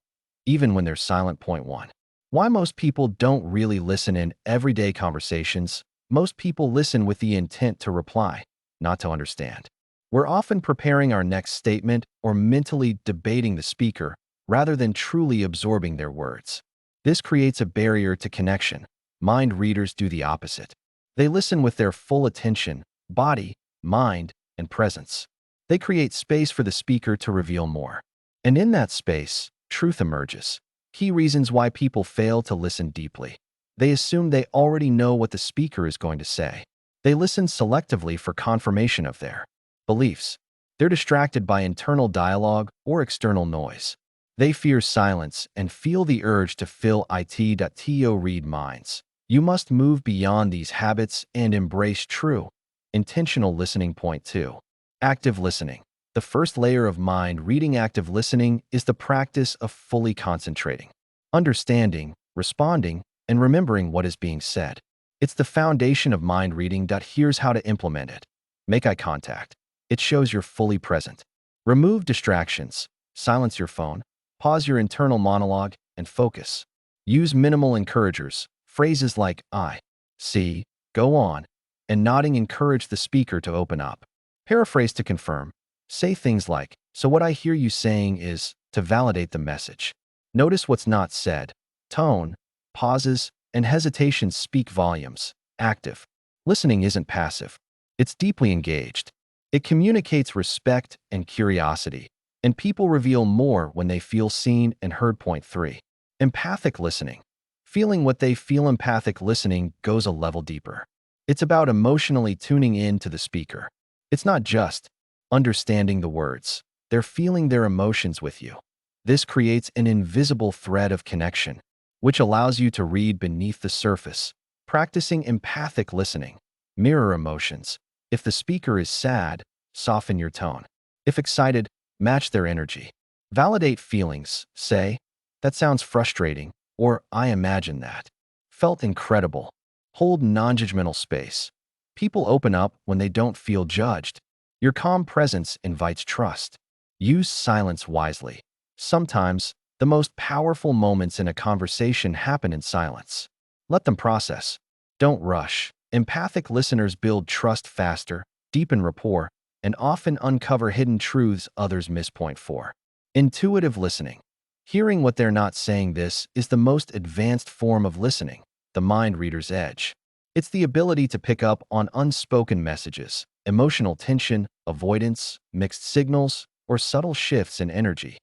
Speaker 1: even when they're silent. Point 1. Why most people don't really listen in everyday conversations. Most people listen with the intent to reply, not to understand. We're often preparing our next statement or mentally debating the speaker rather than truly absorbing their words. This creates a barrier to connection. Mind readers do the opposite. They listen with their full attention, body, mind, and presence. They create space for the speaker to reveal more. And in that space, truth emerges. Key reasons why people fail to listen deeply. They assume they already know what the speaker is going to say. They listen selectively for confirmation of their beliefs. They're distracted by internal dialogue or external noise. They fear silence and feel the urge to fill it. Read minds. You must move beyond these habits and embrace true, intentional listening. Point 2. Active listening. The first layer of mind reading. Active listening is the practice of fully concentrating, understanding, responding, and remembering what is being said. It's the foundation of mind reading. Here's how to implement it. Make eye contact. It shows you're fully present. Remove distractions. Silence your phone. Pause your internal monologue and focus. Use minimal encouragers. Phrases like I, see, go on, and nodding encourage the speaker to open up. Paraphrase to confirm. Say things like, so what I hear you saying is, to validate the message. Notice what's not said. Tone, pauses, and hesitations speak volumes. Active listening isn't passive. It's deeply engaged. It communicates respect and curiosity, and people reveal more when they feel seen and heard. Point 3. Empathic listening. Feeling what they feel. Empathic listening goes a level deeper. It's about emotionally tuning in to the speaker. It's not just understanding the words. They're feeling their emotions with you. This creates an invisible thread of connection, which allows you to read beneath the surface. Practicing empathic listening. Mirror emotions. If the speaker is sad, soften your tone. If excited, match their energy. Validate feelings. Say, that sounds frustrating, or I imagine that. Felt incredible. Hold non-judgmental space. People open up when they don't feel judged. Your calm presence invites trust. Use silence wisely. Sometimes, the most powerful moments in a conversation happen in silence. Let them process. Don't rush. Empathic listeners build trust faster, deepen rapport, and often uncover hidden truths others miss. Point 4. Intuitive listening. Hearing what they're not saying. This is the most advanced form of listening, the mind reader's edge. It's the ability to pick up on unspoken messages, emotional tension, avoidance, mixed signals, or subtle shifts in energy.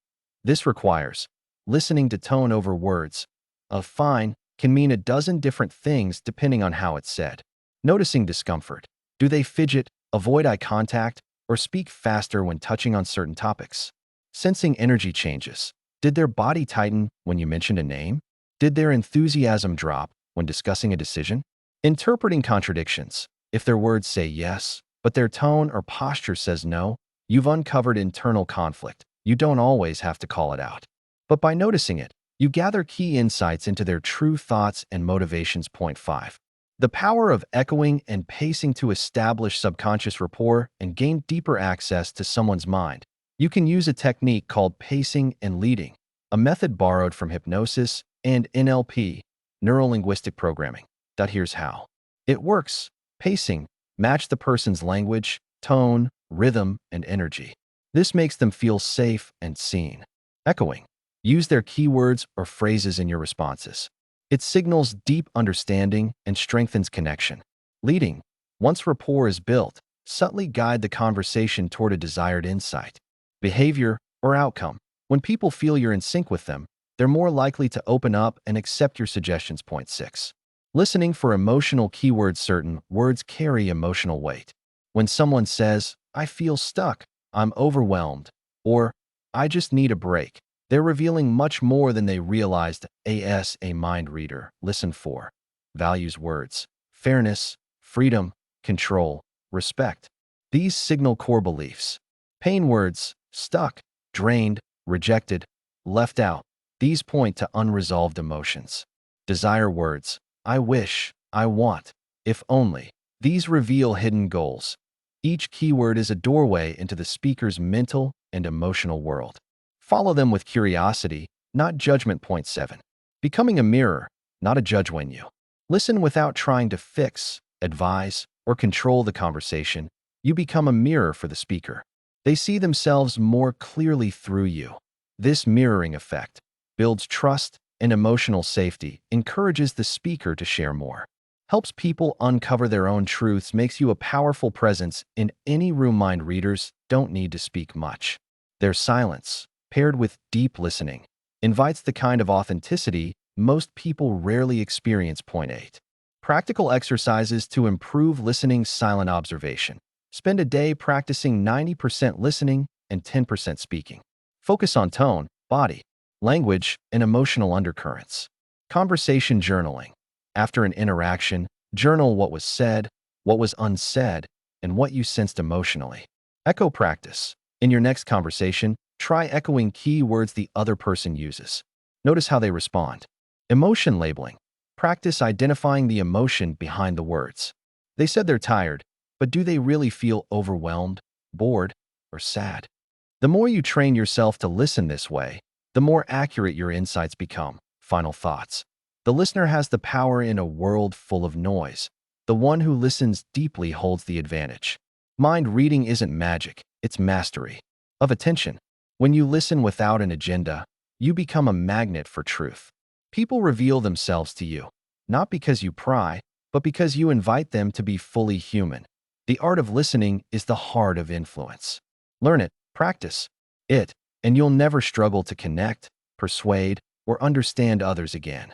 Speaker 1: This requires listening to tone over words. A fine can mean a dozen different things depending on how it's said. Noticing discomfort. Do they fidget, avoid eye contact, or speak faster when touching on certain topics? Sensing energy changes. Did their body tighten when you mentioned a name? Did their enthusiasm drop when discussing a decision? Interpreting contradictions. If their words say yes, but their tone or posture says no, you've uncovered internal conflict. You don't always have to call it out. But by noticing it, you gather key insights into their true thoughts and motivations. Point 5. The power of echoing and pacing to establish subconscious rapport and gain deeper access to someone's mind. You can use a technique called pacing and leading, a method borrowed from hypnosis and NLP, neuro-linguistic programming. Here's how. It works. Pacing. Match the person's language, tone, rhythm, and energy. This makes them feel safe and seen. Echoing. Use their keywords or phrases in your responses. It signals deep understanding and strengthens connection. Leading. Once rapport is built, subtly guide the conversation toward a desired insight, behavior, or outcome. When people feel you're in sync with them, they're more likely to open up and accept your suggestions. Point 6. Listening for emotional keywords. Certain words carry emotional weight. When someone says, I feel stuck, I'm overwhelmed, or I just need a break, they're revealing much more than they realized. As a mind reader, listen for values words, fairness, freedom, control, respect. These signal core beliefs. Pain words, stuck, drained, rejected, left out. These point to unresolved emotions. Desire words, I wish, I want, if only. These reveal hidden goals. Each keyword is a doorway into the speaker's mental and emotional world. Follow them with curiosity, not judgment. Point 7. Becoming a mirror, not a judge. When you listen without trying to fix, advise, or control the conversation, you become a mirror for the speaker. They see themselves more clearly through you. This mirroring effect builds trust and emotional safety, encourages the speaker to share more, helps people uncover their own truths, makes you a powerful presence in any room. Mind readers don't need to speak much. Their silence, paired with deep listening, invites the kind of authenticity most people rarely experience. Point 8. Practical exercises to improve listening. Silent observation. Spend a day practicing 90% listening and 10% speaking. Focus on tone, body, language, and emotional undercurrents. Conversation journaling. After an interaction, journal what was said, what was unsaid, and what you sensed emotionally. Echo practice. In your next conversation, try echoing key words the other person uses. Notice how they respond. Emotion labeling. Practice identifying the emotion behind the words. They said they're tired, but do they really feel overwhelmed, bored, or sad? The more you train yourself to listen this way, the more accurate your insights become. Final thoughts. The listener has the power in a world full of noise. The one who listens deeply holds the advantage. Mind reading isn't magic, it's mastery of attention. When you listen without an agenda, you become a magnet for truth. People reveal themselves to you, not because you pry, but because you invite them to be fully human. The art of listening is the heart of influence. Learn it, practice it, and you'll never struggle to connect, persuade, or understand others again.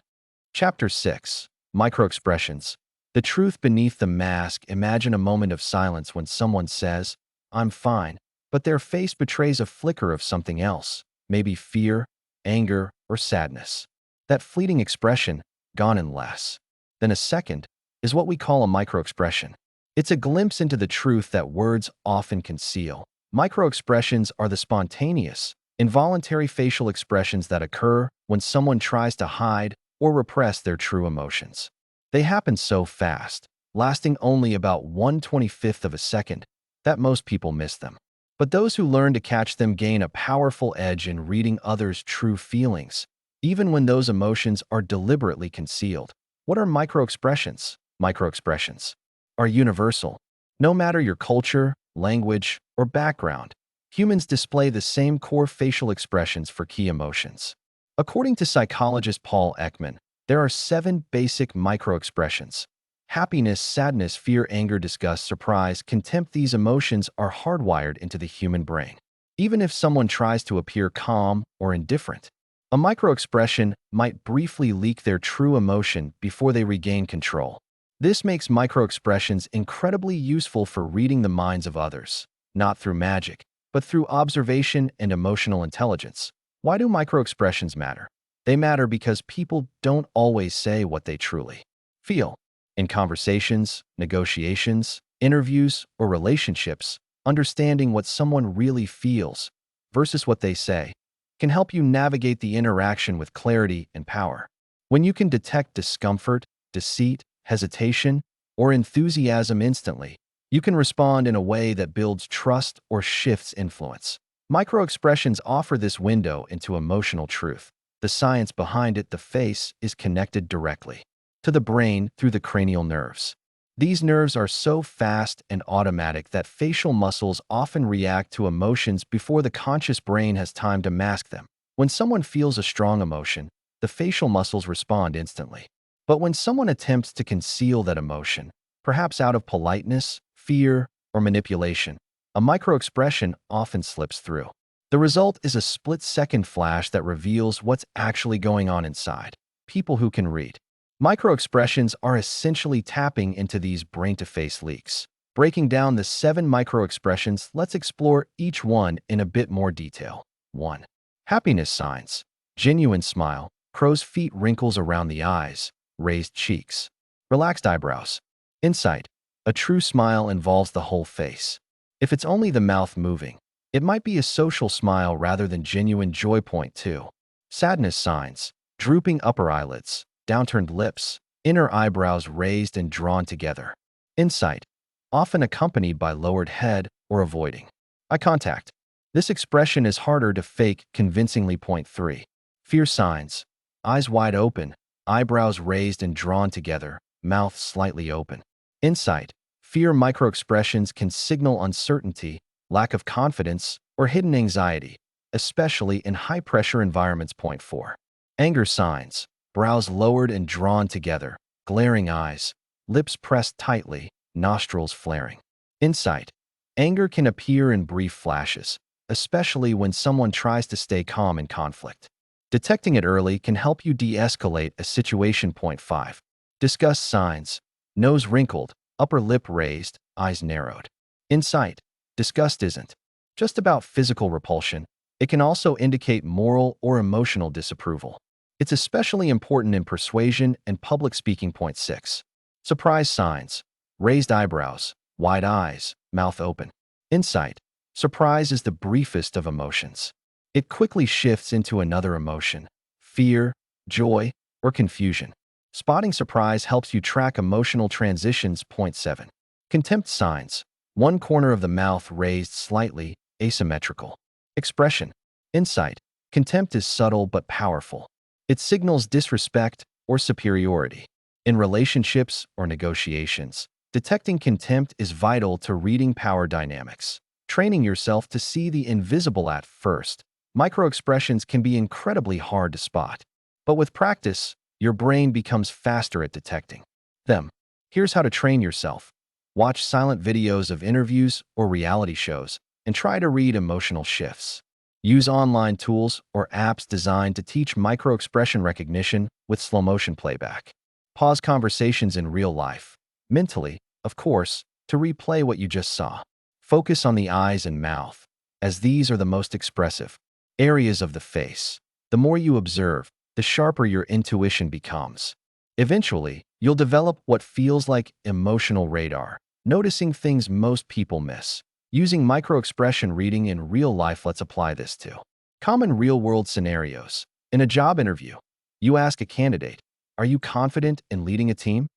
Speaker 1: Chapter 6. Microexpressions. The truth beneath the mask. Imagine a moment of silence when someone says, "I'm fine," but their face betrays a flicker of something else, maybe fear, anger, or sadness. That fleeting expression, gone in less than a second, is what we call a microexpression. It's a glimpse into the truth that words often conceal. Microexpressions are the spontaneous, involuntary facial expressions that occur when someone tries to hide or repress their true emotions. They happen so fast, lasting only about 1/25th of a second, that most people miss them. But those who learn to catch them gain a powerful edge in reading others' true feelings, even when those emotions are deliberately concealed. What are microexpressions? Microexpressions are universal. No matter your culture, language, or background, humans display the same core facial expressions for key emotions. According to psychologist Paul Ekman, there are 7 basic microexpressions. Happiness, sadness, fear, anger, disgust, surprise, contempt. These emotions are hardwired into the human brain. Even if someone tries to appear calm or indifferent, a microexpression might briefly leak their true emotion before they regain control. This makes microexpressions incredibly useful for reading the minds of others, not through magic, but through observation and emotional intelligence. Why do microexpressions matter? They matter because people don't always say what they truly feel. In conversations, negotiations, interviews, or relationships, understanding what someone really feels versus what they say can help you navigate the interaction with clarity and power. When you can detect discomfort, deceit, hesitation, or enthusiasm instantly, you can respond in a way that builds trust or shifts influence. Microexpressions offer this window into emotional truth. The science behind it, the face, is connected directly to the brain through the cranial nerves. These nerves are so fast and automatic that facial muscles often react to emotions before the conscious brain has time to mask them. When someone feels a strong emotion, the facial muscles respond instantly. But when someone attempts to conceal that emotion, perhaps out of politeness, fear, or manipulation, a microexpression often slips through. The result is a split-second flash that reveals what's actually going on inside. People who can read microexpressions are essentially tapping into these brain-to-face leaks. Breaking down the 7 microexpressions, let's explore each one in a bit more detail. 1. Happiness signs. Genuine smile, crow's feet, wrinkles around the eyes, raised cheeks, relaxed eyebrows. Insight. A true smile involves the whole face. If it's only the mouth moving, it might be a social smile rather than genuine joy. Point 2. Sadness signs. Drooping upper eyelids, downturned lips, Inner eyebrows raised and drawn together. Insight, often accompanied by lowered head or avoiding eye contact. This expression is harder to fake convincingly. Point 3. Fear signs, eyes wide open, eyebrows raised and drawn together, mouth slightly open. Insight, fear microexpressions can signal uncertainty, lack of confidence, or hidden anxiety, especially in high-pressure environments. Point 4. Anger signs, brows lowered and drawn together, glaring eyes, lips pressed tightly, nostrils flaring. Insight, anger can appear in brief flashes, especially when someone tries to stay calm in conflict. Detecting it early can help you de-escalate a situation. Point 5. Disgust signs, nose wrinkled, upper lip raised, eyes narrowed. Insight, disgust isn't just about physical repulsion. It can also indicate moral or emotional disapproval. It's especially important in persuasion and public speaking. Point 6. Surprise signs, raised eyebrows, wide eyes, mouth open. Insight, surprise is the briefest of emotions. It quickly shifts into another emotion, fear, joy, or confusion. Spotting surprise helps you track emotional transitions. Point 7. Contempt signs, one corner of the mouth raised slightly, asymmetrical. Expression, insight, contempt is subtle but powerful. It signals disrespect or superiority. In relationships or negotiations, detecting contempt is vital to reading power dynamics. Training yourself to see the invisible at first. Microexpressions can be incredibly hard to spot, but with practice, your brain becomes faster at detecting them. Here's how to train yourself. Watch silent videos of interviews or reality shows and try to read emotional shifts. Use online tools or apps designed to teach microexpression recognition with slow-motion playback. Pause conversations in real life, mentally, of course, to replay what you just saw. Focus on the eyes and mouth, as these are the most expressive areas of the face. The more you observe, the sharper your intuition becomes. Eventually, you'll develop what feels like emotional radar, noticing things most people miss. Using microexpression reading in real life. Let's apply this to common real-world scenarios. In a job interview, you ask a candidate, "Are you confident in leading a team?"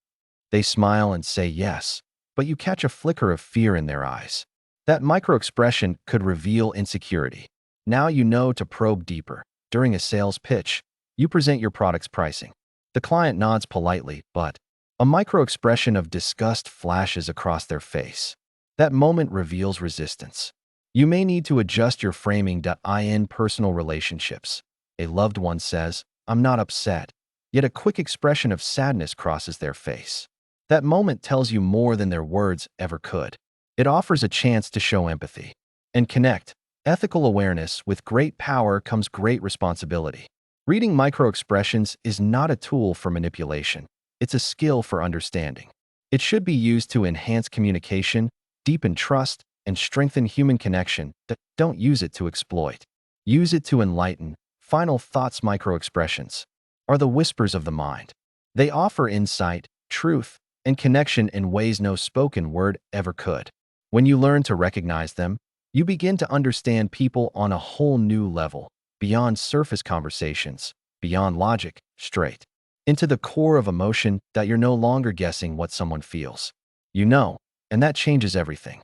Speaker 1: They smile and say yes, but you catch a flicker of fear in their eyes. That microexpression could reveal insecurity. Now you know to probe deeper. During a sales pitch, you present your product's pricing. The client nods politely, but a microexpression of disgust flashes across their face. That moment reveals resistance. You may need to adjust your framing. In personal relationships, a loved one says, "I'm not upset," yet a quick expression of sadness crosses their face. That moment tells you more than their words ever could. It offers a chance to show empathy and connect. Ethical awareness. With great power comes great responsibility. Reading microexpressions is not a tool for manipulation. It's a skill for understanding. It should be used to enhance communication, deepen trust, and strengthen human connection. Don't use it to exploit. Use it to enlighten. Final thoughts. Microexpressions are the whispers of the mind. They offer insight, truth, and connection in ways no spoken word ever could. When you learn to recognize them, you begin to understand people on a whole new level, beyond surface conversations, beyond logic, straight into the core of emotion. That you're no longer guessing what someone feels. You know, and that changes everything.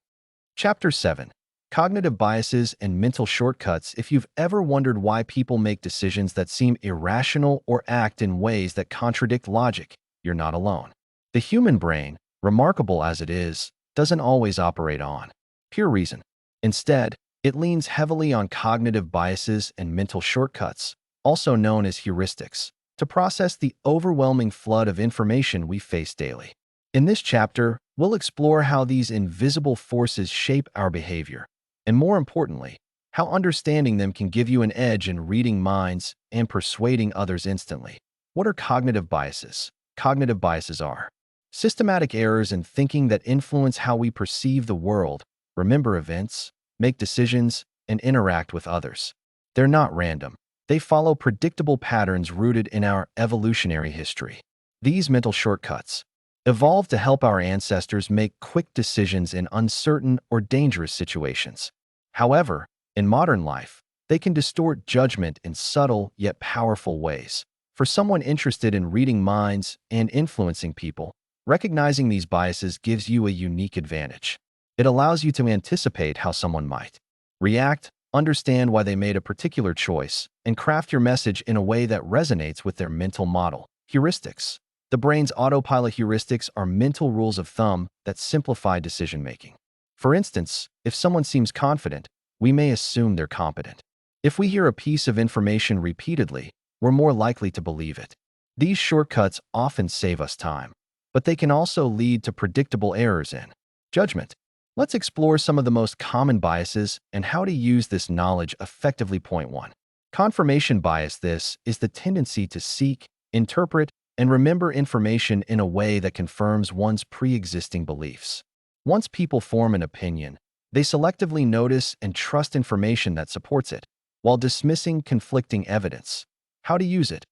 Speaker 1: Chapter 7. Cognitive biases and mental shortcuts. If you've ever wondered why people make decisions that seem irrational or act in ways that contradict logic, you're not alone. The human brain, remarkable as it is, doesn't always operate on pure reason. Instead, it leans heavily on cognitive biases and mental shortcuts, also known as heuristics, to process the overwhelming flood of information we face daily. In this chapter, we'll explore how these invisible forces shape our behavior, and more importantly, how understanding them can give you an edge in reading minds and persuading others instantly. What are cognitive biases? Cognitive biases are systematic errors in thinking that influence how we perceive the world, remember events, make decisions, and interact with others. They're not random. They follow predictable patterns rooted in our evolutionary history. These mental shortcuts evolved to help our ancestors make quick decisions in uncertain or dangerous situations. However, in modern life, they can distort judgment in subtle yet powerful ways. For someone interested in reading minds and influencing people, recognizing these biases gives you a unique advantage. It allows you to anticipate how someone might react, understand why they made a particular choice, and craft your message in a way that resonates with their mental model. Heuristics. The brain's autopilot heuristics are mental rules of thumb that simplify decision-making. For instance, if someone seems confident, we may assume they're competent. If we hear a piece of information repeatedly, we're more likely to believe it. These shortcuts often save us time, but they can also lead to predictable errors in judgment. Let's explore some of the most common biases and how to use this knowledge effectively. Point 1. Confirmation bias. This is the tendency to seek, interpret, and remember information in a way that confirms one's pre-existing beliefs. Once people form an opinion, they selectively notice and trust information that supports it, while dismissing conflicting evidence. How to use it.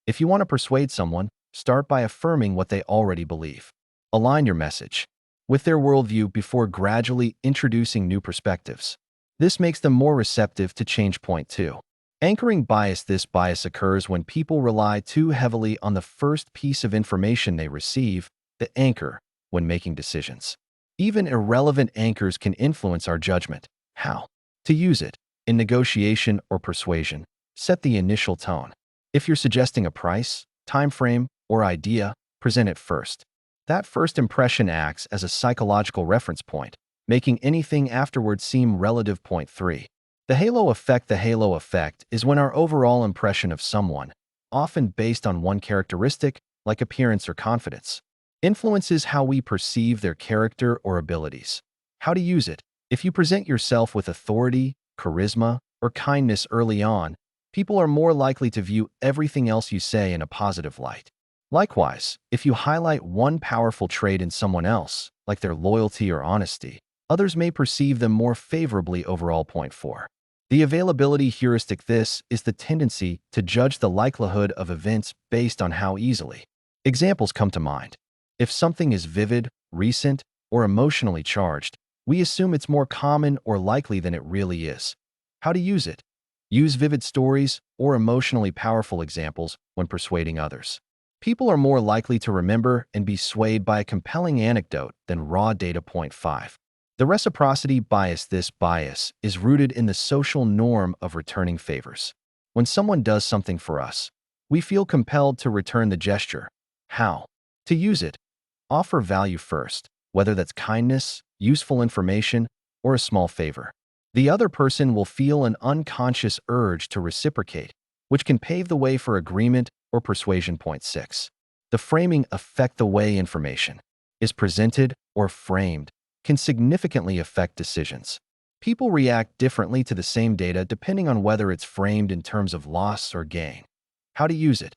Speaker 1: If you want to persuade someone, start by affirming what they already believe. Align your message with their worldview before gradually introducing new perspectives. This makes them more receptive to change. Point 2. Anchoring bias. This bias occurs when people rely too heavily on the first piece of information they receive, the anchor, when making decisions. Even irrelevant anchors can influence our judgment. How to use it. In negotiation or persuasion, set the initial tone. If you're suggesting a price, time frame, or idea, present it first. That first impression acts as a psychological reference point, making anything afterward seem relative. Point 3. The halo effect. The halo effect is when our overall impression of someone, often based on one characteristic, like appearance or confidence, influences how we perceive their character or abilities. How to use it. If you present yourself with authority, charisma, or kindness early on, people are more likely to view everything else you say in a positive light. Likewise, if you highlight one powerful trait in someone else, like their loyalty or honesty, others may perceive them more favorably overall. Point 4. The availability heuristic. This is the tendency to judge the likelihood of events based on how easily examples come to mind. If something is vivid, recent, or emotionally charged, we assume it's more common or likely than it really is. How to use it. Use vivid stories or emotionally powerful examples when persuading others. People are more likely to remember and be swayed by a compelling anecdote than raw data. Point 5. The reciprocity bias. This bias is rooted in the social norm of returning favors. When someone does something for us, we feel compelled to return the gesture. How to use it. Offer value first, whether that's kindness, useful information, or a small favor. The other person will feel an unconscious urge to reciprocate, which can pave the way for agreement or persuasion. Point 6. The framing effect. The way information is presented or framed can significantly affect decisions. People react differently to the same data depending on whether it's framed in terms of loss or gain. How to use it.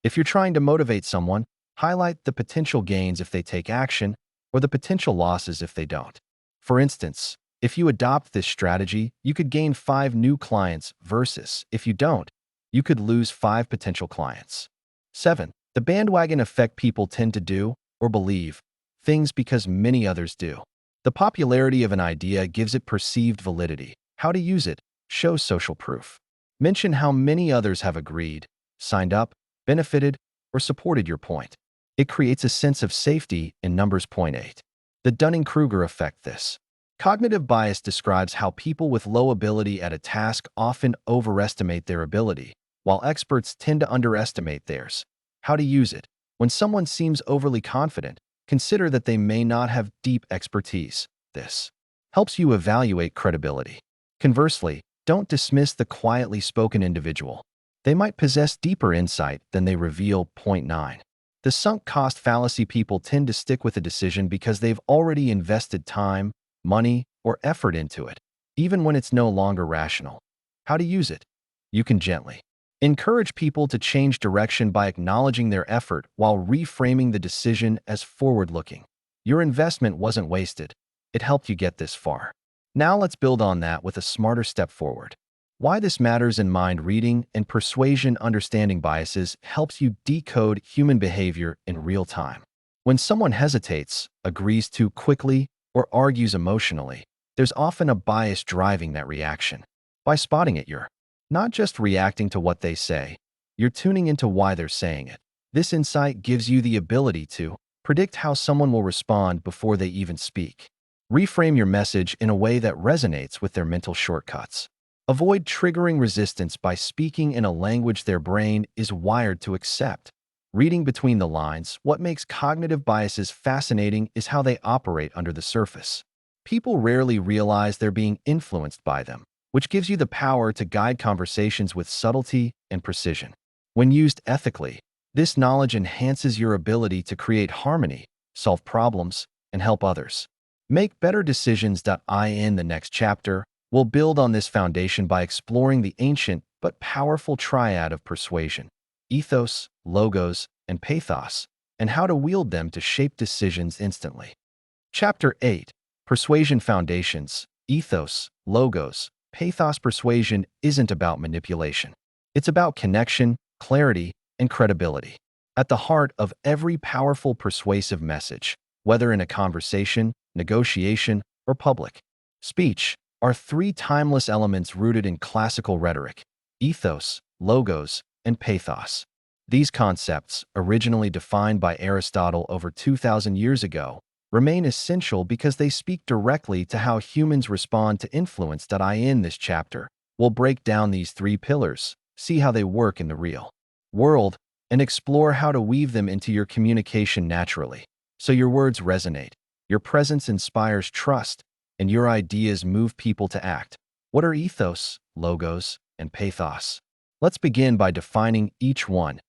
Speaker 1: If you're trying to motivate someone, highlight the potential gains if they take action or the potential losses if they don't. For instance, if you adopt this strategy, you could gain 5 new clients versus, if you don't, you could lose 5 potential clients. 7. The bandwagon effect. People tend to do or believe things because many others do. The popularity of an idea gives it perceived validity. How to use it. Show social proof. Mention how many others have agreed, signed up, benefited, or supported your point. It creates a sense of safety in numbers. Point 8. The Dunning-Kruger effect. This cognitive bias describes how people with low ability at a task often overestimate their ability, while experts tend to underestimate theirs. How to use it. When someone seems overly confident, consider that they may not have deep expertise. This helps you evaluate credibility. Conversely, don't dismiss the quietly spoken individual. They might possess deeper insight than they reveal. Point 9. The sunk cost fallacy. People tend to stick with a decision because they've already invested time, money, or effort into it, even when it's no longer rational. How to use it. You can gently encourage people to change direction by acknowledging their effort while reframing the decision as forward-looking. Your investment wasn't wasted. It helped you get this far. Now let's build on that with a smarter step forward. Why this matters in mind reading and persuasion. Understanding biases helps you decode human behavior in real time. When someone hesitates, agrees too quickly, or argues emotionally, there's often a bias driving that reaction. By spotting it, you're not just reacting to what they say, You're tuning into why they're saying it. This insight gives you the ability to predict how someone will respond before they even speak. Reframe your message in a way that resonates with their mental shortcuts. Avoid triggering resistance by speaking in a language their brain is wired to accept. Reading between the lines, what makes cognitive biases fascinating is how they operate under the surface. People rarely realize they're being influenced by them, which gives you the power to guide conversations with subtlety and precision. When used ethically, this knowledge enhances your ability to create harmony, solve problems, and help others. Make better decisions. In the next chapter, we'll build on this foundation by exploring the ancient but powerful triad of persuasion, ethos, logos, and pathos, and how to wield them to shape decisions instantly. Chapter 8. Persuasion Foundations, Ethos, Logos, Pathos. Persuasion isn't about manipulation. It's about connection, clarity, and credibility. At the heart of every powerful persuasive message, whether in a conversation, negotiation, or public speech, are three timeless elements rooted in classical rhetoric: ethos, logos, and pathos. These concepts, originally defined by Aristotle over 2,000 years ago, remain essential because they speak directly to how humans respond to influence. In this chapter, we'll break down these three pillars, see how they work in the real world, and explore how to weave them into your communication naturally, so your words resonate, your presence inspires trust, and your ideas move people to act. What are ethos, logos, and pathos? Let's begin by defining each one.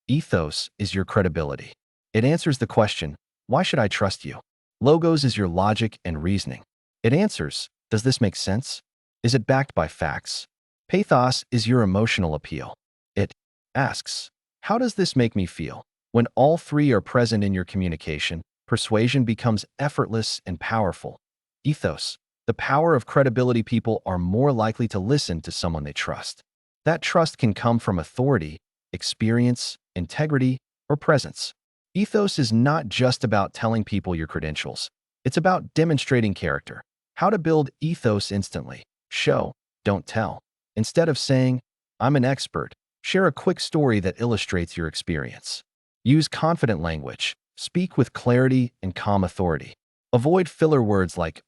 Speaker 1: Ethos is your credibility. It answers the question, why should I trust you? Logos is your logic and reasoning. It answers, does this make sense? Is it backed by facts? Pathos is your emotional appeal. It asks, how does this make me feel? When all three are present in your communication, persuasion becomes effortless and powerful. Ethos, the power of credibility. People are more likely to listen to someone they trust. That trust can come from authority, experience, integrity, or presence. Ethos is not just about telling people your credentials. It's about demonstrating character. How to build ethos instantly. Show, don't tell. Instead of saying, I'm an expert, share a quick story that illustrates your experience. Use confident language. Speak with clarity and calm authority. Avoid filler words like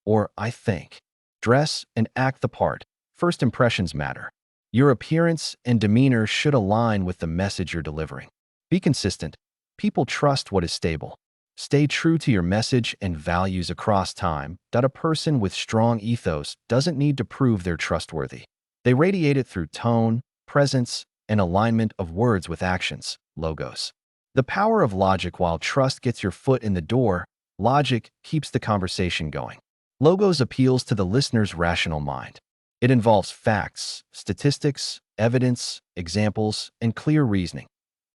Speaker 1: or I think. Dress and act the part. First impressions matter. Your appearance and demeanor should align with the message you're delivering. Be consistent. People trust what is stable. Stay true to your message and values across time. A person with strong ethos doesn't need to prove they're trustworthy. They radiate it through tone, presence, and alignment of words with actions, logos. The power of logic. While trust gets your foot in the door, logic keeps the conversation going. Logos appeals to the listener's rational mind. It involves facts, statistics, evidence, examples, and clear reasoning.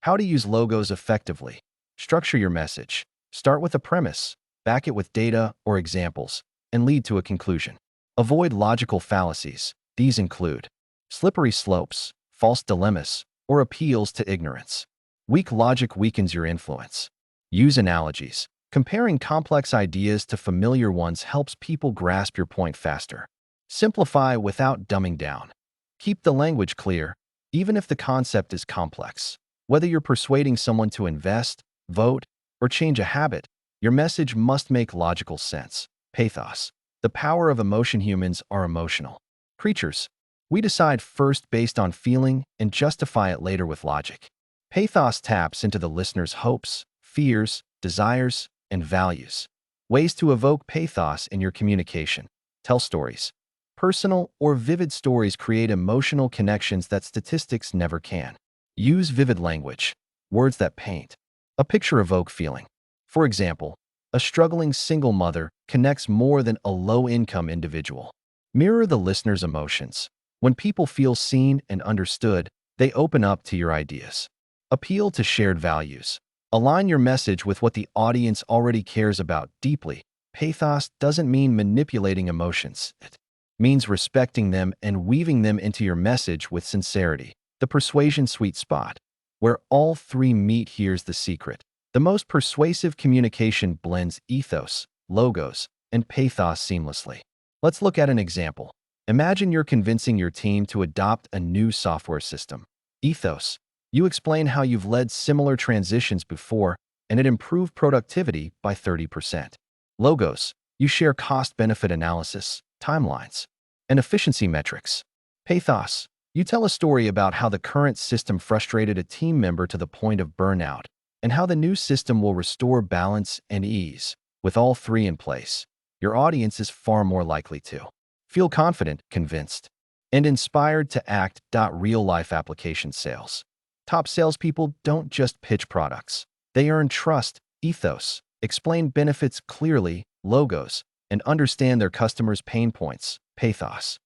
Speaker 1: How to use logos effectively. Structure your message. Start with a premise, back it with data or examples, and lead to a conclusion. Avoid logical fallacies. These include slippery slopes, false dilemmas, or appeals to ignorance. Weak logic weakens your influence. Use analogies. Comparing complex ideas to familiar ones helps people grasp your point faster. Simplify without dumbing down. Keep the language clear, even if the concept is complex. Whether you're persuading someone to invest, vote, or change a habit, your message must make logical sense. Pathos, the power of emotion. Humans are emotional creatures. We decide first based on feeling and justify it later with logic. Pathos taps into the listener's hopes, fears, desires, and values. Ways to evoke pathos in your communication. Tell stories. Personal or vivid stories create emotional connections that statistics never can. Use vivid language. Words that paint a picture evoke feeling. For example, a struggling single mother connects more than a low-income individual. Mirror the listener's emotions. When people feel seen and understood, they open up to your ideas. Appeal to shared values. Align your message with what the audience already cares about deeply. Pathos doesn't mean manipulating emotions. It means respecting them and weaving them into your message with sincerity. The persuasion sweet spot. Where all three meet. Here's the secret. The most persuasive communication blends ethos, logos, and pathos seamlessly. Let's look at an example. Imagine you're convincing your team to adopt a new software system. Ethos. You explain how you've led similar transitions before and it improved productivity by 30%. Logos. You share cost-benefit analysis, timelines, and efficiency metrics. Pathos. You tell a story about how the current system frustrated a team member to the point of burnout and how the new system will restore balance and ease. With all three in place, your audience is far more likely to feel confident, convinced, and inspired to act. Real-life application sales. Top salespeople don't just pitch products. They earn trust, ethos, explain benefits clearly, logos, and understand their customers' pain points, pathos.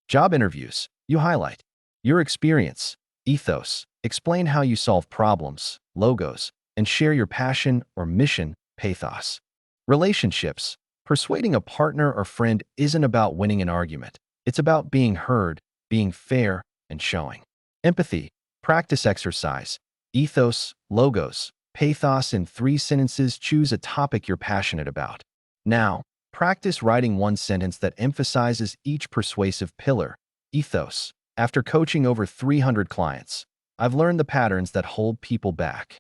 Speaker 1: Job interviews. You highlight your experience, ethos, explain how you solve problems, logos, and share your passion or mission, pathos. Relationships. Persuading a partner or friend isn't about winning an argument. It's about being heard, being fair, and showing empathy. Practice exercise. Ethos, logos, pathos in 3 sentences. Choose a topic you're passionate about. Now, practice writing one sentence that emphasizes each persuasive pillar. Ethos. After coaching over 300 clients, I've learned the patterns that hold people back.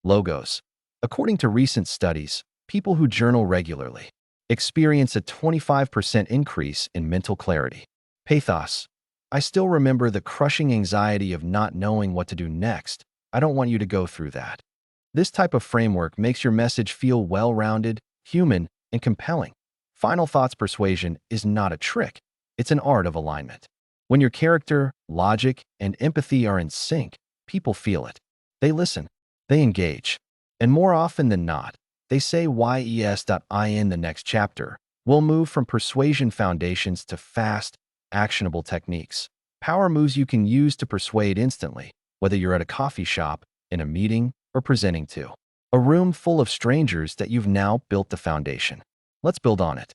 Speaker 1: Logos. According to recent studies, people who journal regularly experience a 25% increase in mental clarity. Pathos. I still remember the crushing anxiety of not knowing what to do next. I don't want you to go through that. This type of framework makes your message feel well-rounded, human, and compelling. Final thoughts. Persuasion is not a trick. It's an art of alignment. When your character, logic, and empathy are in sync, people feel it. They listen. They engage. And more often than not, they say yes.in the next chapter. We'll move from persuasion foundations to fast, actionable techniques. Power moves you can use to persuade instantly, whether you're at a coffee shop, in a meeting, or presenting to a room full of strangers. That you've now built the foundation. Let's build on it.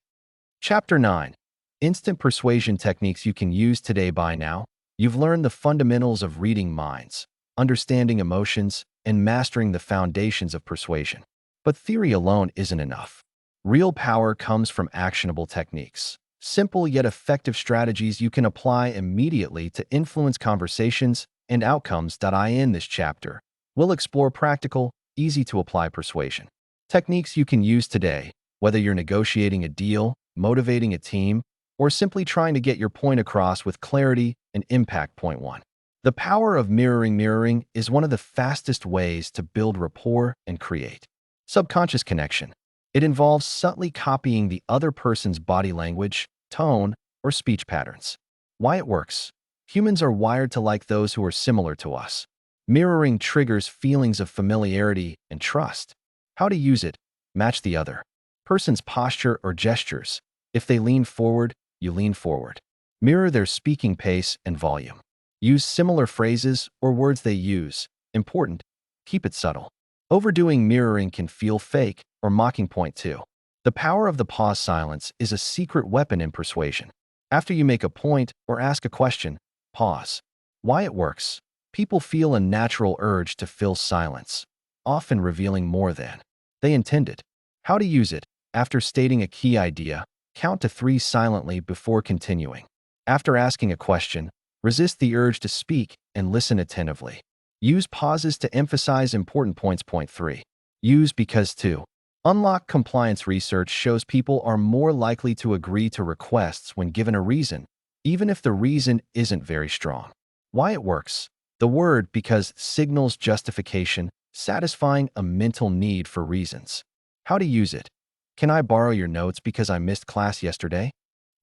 Speaker 1: Chapter 9. Instant persuasion techniques you can use today. By now, you've learned the fundamentals of reading minds, understanding emotions, and mastering the foundations of persuasion. But theory alone isn't enough. Real power comes from actionable techniques. Simple yet effective strategies you can apply immediately to influence conversations and outcomes. In this chapter, we'll explore practical, easy-to-apply persuasion techniques you can use today, whether you're negotiating a deal, motivating a team, or simply trying to get your point across with clarity and impact. Point 1. The power of mirroring. Mirroring is one of the fastest ways to build rapport and create subconscious connection. It involves subtly copying the other person's body language, tone, or speech patterns. Why it works. Humans are wired to like those who are similar to us. Mirroring triggers feelings of familiarity and trust. How to use it. Match the other person's posture or gestures. If they lean forward, you lean forward. Mirror their speaking pace and volume. Use similar phrases or words they use. Important. Keep it subtle. Overdoing mirroring can feel fake or mocking. Point 2. The power of the pause. Silence is a secret weapon in persuasion. After you make a point or ask a question, pause. Why it works. People feel a natural urge to fill silence, often revealing more than they intended. How to use it. After stating a key idea, count to 3 silently before continuing. After asking a question, resist the urge to speak and listen attentively. Use pauses to emphasize important points. Point 3. Use because to unlock compliance. Research shows people are more likely to agree to requests when given a reason, even if the reason isn't very strong. Why it works. The word because signals justification, satisfying a mental need for reasons. How to use it. Can I borrow your notes because I missed class yesterday?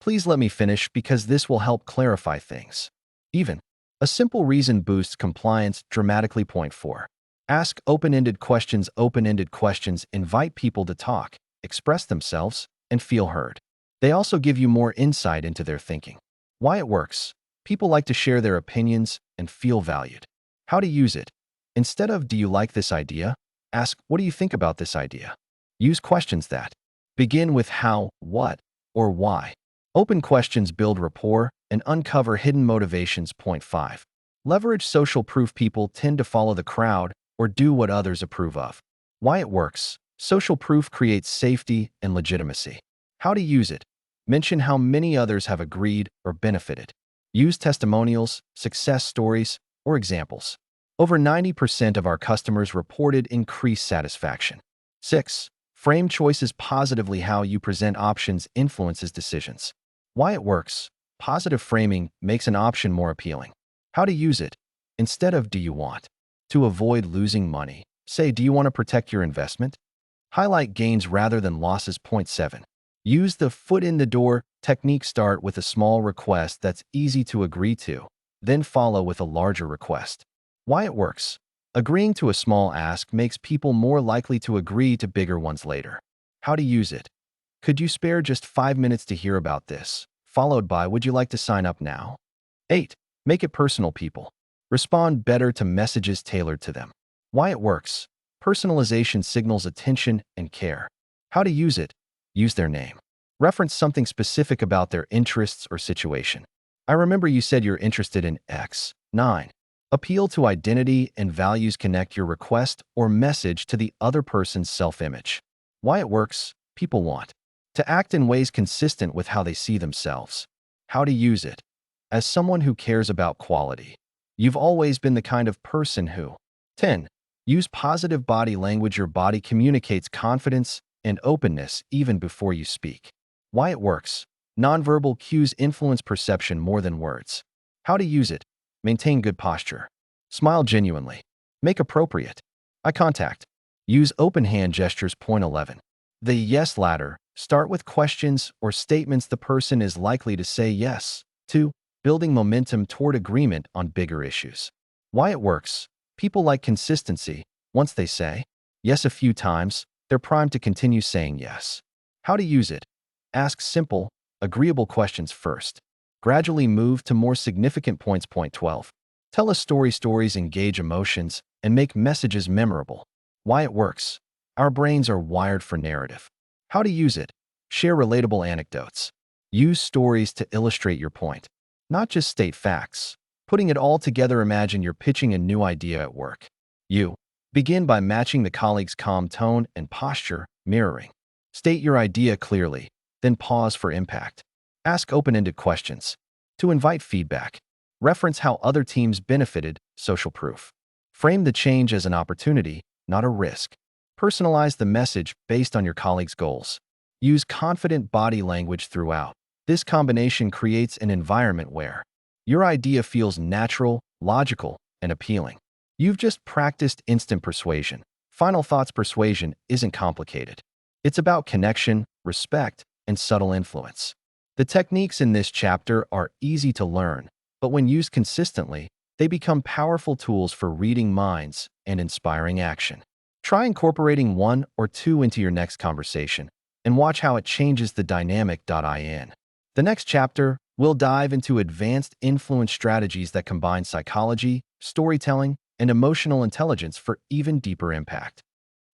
Speaker 1: Please let me finish because this will help clarify things. Even. A simple reason boosts compliance dramatically. Point 4. Ask open-ended questions. Open-ended questions invite people to talk, express themselves, and feel heard. They also give you more insight into their thinking. Why it works. People like to share their opinions and feel valued. How to use it. Instead of "Do you like this idea?" ask "What do you think about this idea?" Use questions that begin with how, what, or why. Open questions build rapport and uncover hidden motivations. Point 5. Leverage social proof. People tend to follow the crowd or do what others approve of. Why it works. Social proof creates safety and legitimacy. How to use it. Mention how many others have agreed or benefited. Use testimonials, success stories, or examples. Over 90% of our customers reported increased satisfaction. 6. Frame choices positively. How you present options influences decisions. Why it works. Positive framing makes an option more appealing. How to use it. Instead of "do you want to avoid losing money," say "do you want to protect your investment?" Highlight gains rather than losses. Point 7. Use the foot in the door technique. Start with a small request that's easy to agree to, then follow with a larger request. Why it works. Agreeing to a small ask makes people more likely to agree to bigger ones later. How to use it. Could you spare just 5 minutes to hear about this? Followed by, would you like to sign up now? 8. Make it personal. People respond better to messages tailored to them. Why it works. Personalization signals attention and care. How to use it. Use their name. Reference something specific about their interests or situation. I remember you said you're interested in X. 9. Appeal to identity and values. Connect your request or message to the other person's self-image. Why it works. People want to act in ways consistent with how they see themselves. How to use it. As someone who cares about quality, you've always been the kind of person who 10. Use positive body language. Your body communicates confidence and openness even before you speak. Why it works. Nonverbal cues influence perception more than words. How to use it. Maintain good posture. Smile genuinely. Make appropriate eye contact. Use open hand gestures. Point 11. The yes ladder. Start with questions or statements the person is likely to say yes to, building momentum toward agreement on bigger issues. Why it works. People like consistency. Once they say yes a few times, they're primed to continue saying yes. How to use it. Ask simple, agreeable questions first. Gradually move to more significant points. Point 12. Tell a story. Stories engage emotions and make messages memorable. Why it works. Our brains are wired for narrative. How to use it. Share relatable anecdotes. Use stories to illustrate your point, not just state facts. Putting it all together. Imagine you're pitching a new idea at work. You begin by matching the colleague's calm tone and posture, mirroring. State your idea clearly, then pause for impact. Ask open-ended questions to invite feedback. Reference how other teams benefited, social proof. Frame the change as an opportunity, not a risk. Personalize the message based on your colleague's goals. Use confident body language throughout. This combination creates an environment where your idea feels natural, logical, and appealing. You've just practiced instant persuasion. Final thoughts. Persuasion isn't complicated. It's about connection, respect, and subtle influence. The techniques in this chapter are easy to learn, but when used consistently, they become powerful tools for reading minds and inspiring action. Try incorporating one or two into your next conversation and watch how it changes the dynamic. In the next chapter, we'll dive into advanced influence strategies that combine psychology, storytelling, and emotional intelligence for even deeper impact.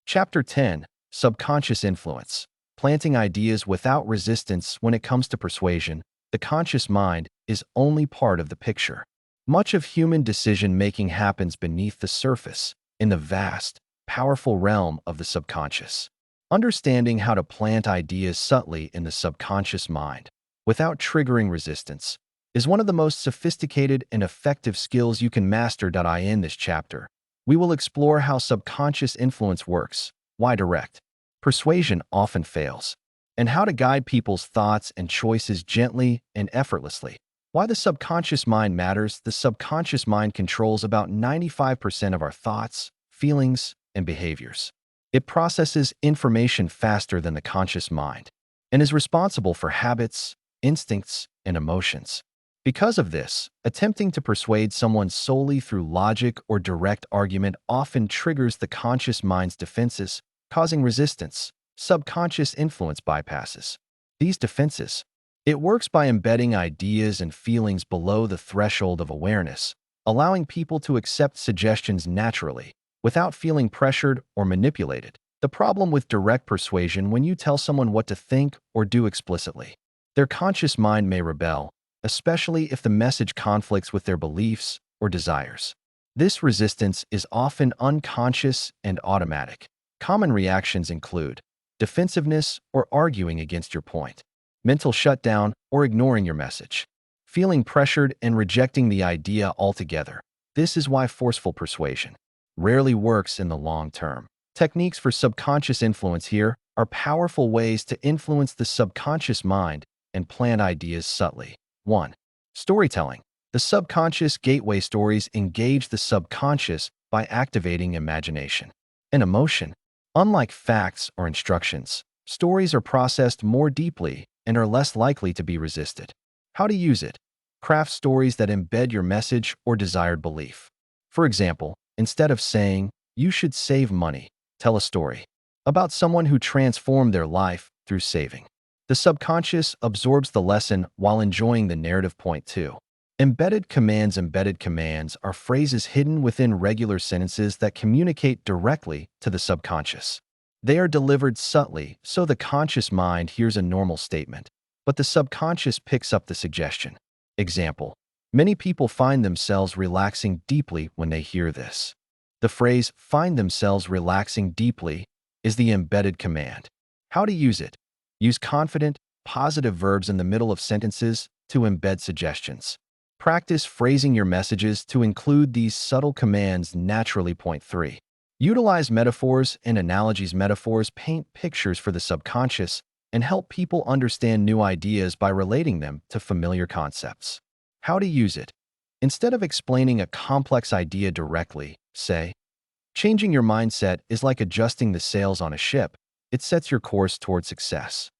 Speaker 1: Chapter 10. Subconscious influence. Planting ideas without resistance. When it comes to persuasion, the conscious mind is only part of the picture. Much of human decision-making happens beneath the surface, in the vast, powerful realm of the subconscious. Understanding how to plant ideas subtly in the subconscious mind, without triggering resistance, is one of the most sophisticated and effective skills you can master. In this chapter, we will explore how subconscious influence works, why direct persuasion often fails, and how to guide people's thoughts and choices gently and effortlessly. Why the subconscious mind matters. The subconscious mind controls about 95% of our thoughts, feelings, and behaviors. It processes information faster than the conscious mind and is responsible for habits, instincts, and emotions. Because of this, attempting to persuade someone solely through logic or direct argument often triggers the conscious mind's defenses, causing resistance. Subconscious influence bypasses these defenses. It works by embedding ideas and feelings below the threshold of awareness, allowing people to accept suggestions naturally, without feeling pressured or manipulated. The problem with direct persuasion: when you tell someone what to think or do explicitly, their conscious mind may rebel, especially if the message conflicts with their beliefs or desires. This resistance is often unconscious and automatic. Common reactions include defensiveness or arguing against your point, mental shutdown or ignoring your message, feeling pressured and rejecting the idea altogether. This is why forceful persuasion rarely works in the long term. Techniques for subconscious influence here are powerful ways to influence the subconscious mind and plant ideas subtly. 1. Storytelling. The subconscious gateway stories engage the subconscious by activating imagination and emotion. Unlike facts or instructions, stories are processed more deeply and are less likely to be resisted. How to use it? Craft stories that embed your message or desired belief. For example, instead of saying, "You should save money," tell a story about someone who transformed their life through saving. The subconscious absorbs the lesson while enjoying the narrative point too. Embedded commands are phrases hidden within regular sentences that communicate directly to the subconscious. They are delivered subtly so the conscious mind hears a normal statement, but the subconscious picks up the suggestion. Example: many people find themselves relaxing deeply when they hear this. The phrase "find themselves relaxing deeply" is the embedded command. How to use it? Use confident, positive verbs in the middle of sentences to embed suggestions. Practice phrasing your messages to include these subtle commands naturally. Point 3. Utilize metaphors and analogies. Metaphors paint pictures for the subconscious and help people understand new ideas by relating them to familiar concepts. How to use it? Instead of explaining a complex idea directly, say, "Changing your mindset is like adjusting the sails on a ship. It sets your course toward success."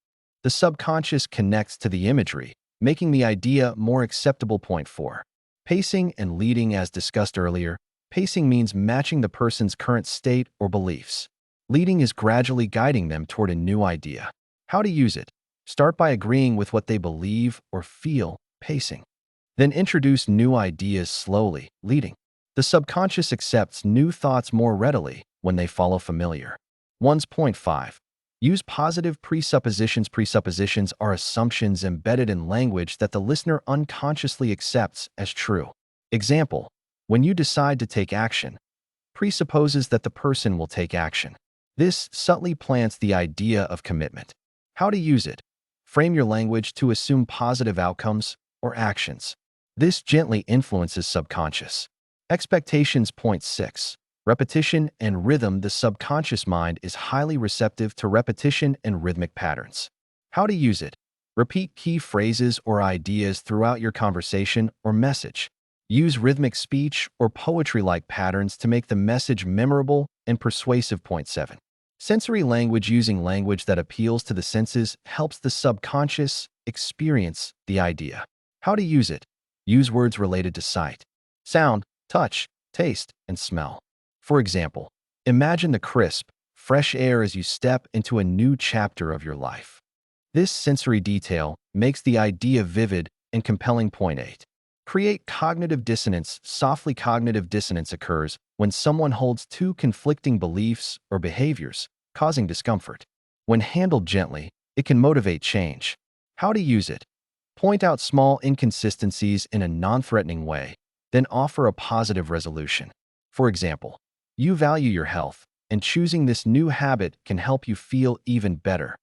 Speaker 1: The subconscious connects to the imagery, making the idea more acceptable. Point 4. Pacing and leading. As discussed earlier, pacing means matching the person's current state or beliefs. Leading is gradually guiding them toward a new idea. How to use it? Start by agreeing with what they believe or feel, pacing. Then introduce new ideas slowly, leading. The subconscious accepts new thoughts more readily when they follow familiar ones. Point 5. Use positive presuppositions. Presuppositions are assumptions embedded in language that the listener unconsciously accepts as true. Example: when you decide to take action, presupposes that the person will take action. This subtly plants the idea of commitment. How to use it? Frame your language to assume positive outcomes or actions. This gently influences subconscious expectations. Point 6. Repetition and rhythm. The subconscious mind is highly receptive to repetition and rhythmic patterns. How to use it? Repeat key phrases or ideas throughout your conversation or message. Use rhythmic speech or poetry-like patterns to make the message memorable and persuasive. Point 7. Sensory language. Using language that appeals to the senses helps the subconscious experience the idea. How to use it? Use words related to sight, sound, touch, taste, and smell. For example, imagine the crisp, fresh air as you step into a new chapter of your life. This sensory detail makes the idea vivid and compelling. Point 8. Create cognitive dissonance. Softly, cognitive dissonance occurs when someone holds two conflicting beliefs or behaviors, causing discomfort. When handled gently, it can motivate change. How to use it? Point out small inconsistencies in a non-threatening way, then offer a positive resolution. For example, you value your health, and choosing this new habit can help you feel even better.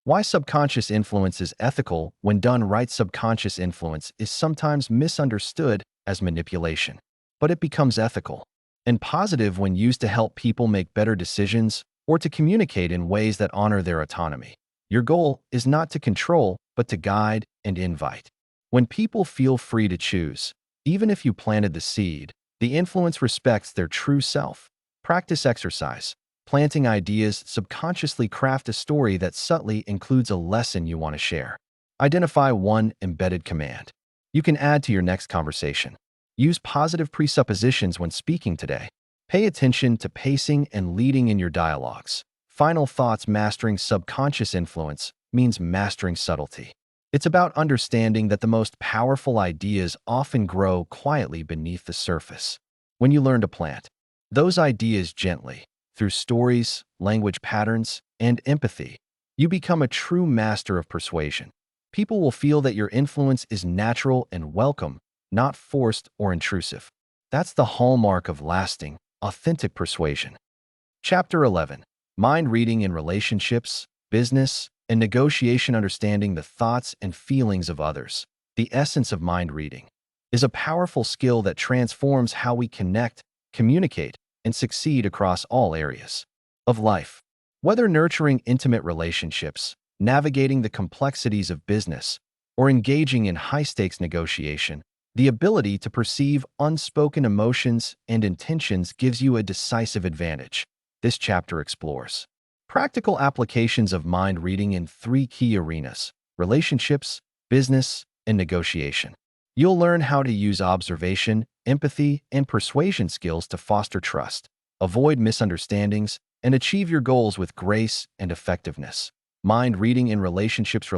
Speaker 1: Why subconscious influence is ethical when done right. Subconscious influence is sometimes misunderstood as manipulation, but it becomes ethical and positive when used to help people make better decisions or to communicate in ways that honor their autonomy. Your goal is not to control, but to guide and invite. When people feel free to choose, even if you planted the seed, the influence respects their true self. Practice exercise. Planting ideas. Subconsciously craft a story that subtly includes a lesson you want to share. Identify one embedded command you can add to your next conversation. Use positive presuppositions when speaking today. Pay attention to pacing and leading in your dialogues. Final thoughts. Mastering subconscious influence means mastering subtlety. It's about understanding that the most powerful ideas often grow quietly beneath the surface. When you learn to plant those ideas gently, through stories, language patterns, and empathy, you become a true master of persuasion. People will feel that your influence is natural and welcome, not forced or intrusive. That's the hallmark of lasting, authentic persuasion. Chapter 11. Mind reading in relationships, business, and negotiation. Understanding the thoughts and feelings of others. The essence of mind reading. is a powerful skill that transforms how we connect, communicate, and succeed across all areas of life. Whether nurturing intimate relationships, navigating the complexities of business, or engaging in high-stakes negotiation, the ability to perceive unspoken emotions and intentions gives you a decisive advantage. This chapter explores practical applications of mind reading in three key arenas: relationships, business, and negotiation. You'll learn how to use observation, empathy, and persuasion skills to foster trust, avoid misunderstandings, and achieve your goals with grace and effectiveness. Mind reading in relationships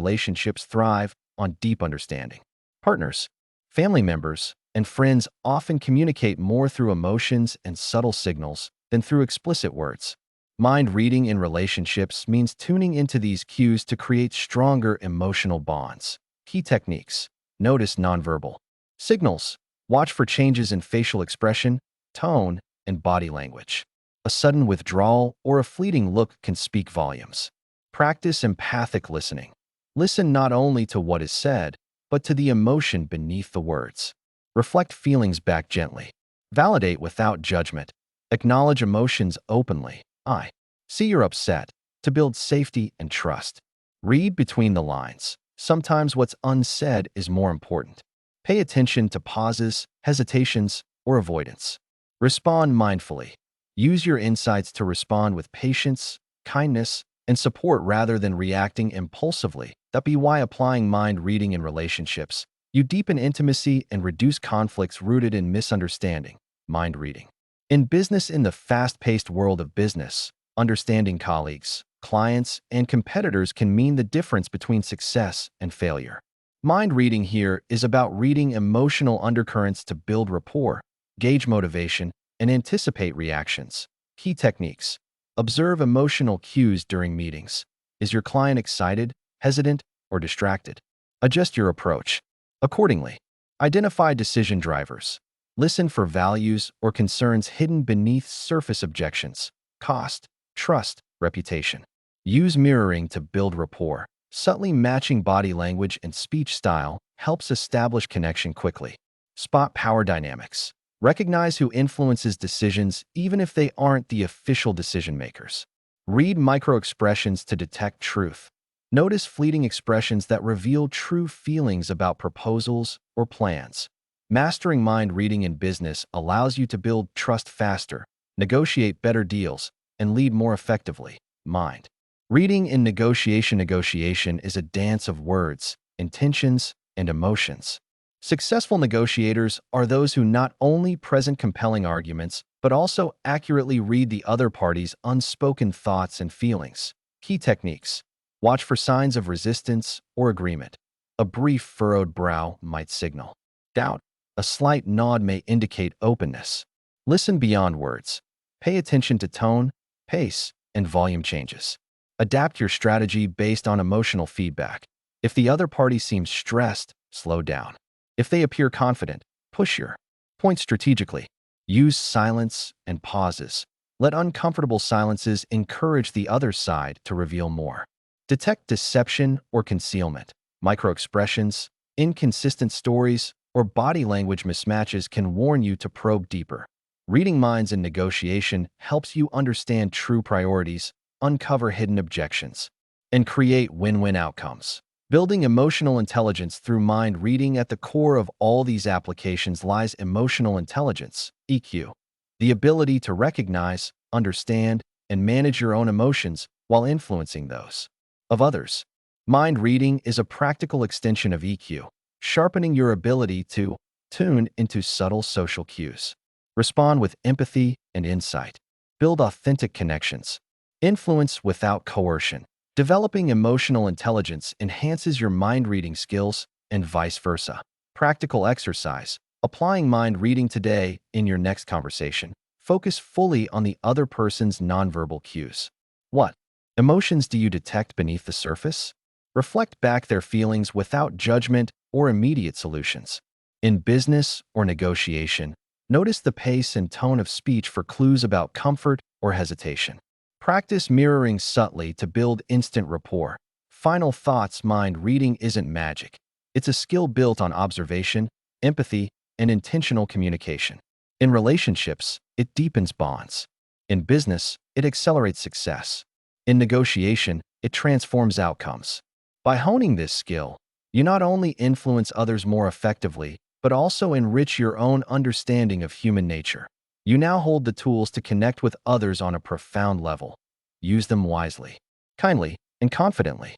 Speaker 1: thrive on deep understanding. Partners, family members, and friends often communicate more through emotions and subtle signals than through explicit words. Mind reading in relationships means tuning into these cues to create stronger emotional bonds. Key techniques: notice nonverbal signals. Watch for changes in facial expression, tone, and body language. A sudden withdrawal or a fleeting look can speak volumes. Practice empathic listening. Listen not only to what is said, but to the emotion beneath the words. Reflect feelings back gently. Validate without judgment. Acknowledge emotions openly. I see you're upset, to build safety and trust. Read between the lines. Sometimes what's unsaid is more important. Pay attention to pauses, hesitations, or avoidance. Respond mindfully. Use your insights to respond with patience, kindness, and support rather than reacting impulsively. That be why applying mind reading in relationships, you deepen intimacy and reduce conflicts rooted in misunderstanding. Mind reading in business. In the fast-paced world of business, understanding colleagues, clients, and competitors can mean the difference between success and failure. Mind reading here is about reading emotional undercurrents to build rapport, gauge motivation, and anticipate reactions. Key techniques: observe emotional cues during meetings. Is your client excited, hesitant, or distracted? Adjust your approach accordingly. Identify decision drivers. Listen for values or concerns hidden beneath surface objections: cost, trust, reputation. Use mirroring to build rapport. Subtly matching body language and speech style helps establish connection quickly. Spot power dynamics. Recognize who influences decisions even if they aren't the official decision makers. Read microexpressions to detect truth. Notice fleeting expressions that reveal true feelings about proposals or plans. Mastering mind reading in business allows you to build trust faster, negotiate better deals, and lead more effectively. Mind reading in negotiation. Negotiation is a dance of words, intentions, and emotions. Successful negotiators are those who not only present compelling arguments, but also accurately read the other party's unspoken thoughts and feelings. Key techniques: watch for signs of resistance or agreement. A brief furrowed brow might signal doubt. A slight nod may indicate openness. Listen beyond words. Pay attention to tone, pace, and volume changes. Adapt your strategy based on emotional feedback. If the other party seems stressed, slow down. If they appear confident, push your point strategically. Use silence and pauses. Let uncomfortable silences encourage the other side to reveal more. Detect deception or concealment. Microexpressions, inconsistent stories, or body language mismatches can warn you to probe deeper. Reading minds in negotiation helps you understand true priorities, uncover hidden objections, and create win-win outcomes. Building emotional intelligence through mind reading. At the core of all these applications lies emotional intelligence, EQ, the ability to recognize, understand, and manage your own emotions while influencing those of others. Mind reading is a practical extension of EQ, sharpening your ability to tune into subtle social cues, respond with empathy and insight, build authentic connections, influence without coercion. Developing emotional intelligence enhances your mind-reading skills and vice versa. Practical exercise. Applying mind reading today in your next conversation. Focus fully on the other person's nonverbal cues. What emotions do you detect beneath the surface? Reflect back their feelings without judgment or immediate solutions. In business or negotiation, notice the pace and tone of speech for clues about comfort or hesitation. Practice mirroring subtly to build instant rapport. Final thoughts. Mind reading isn't magic. It's a skill built on observation, empathy, and intentional communication. In relationships, it deepens bonds. In business, it accelerates success. In negotiation, it transforms outcomes. By honing this skill, you not only influence others more effectively, but also enrich your own understanding of human nature. You now hold the tools to connect with others on a profound level. Use them wisely, kindly, and confidently.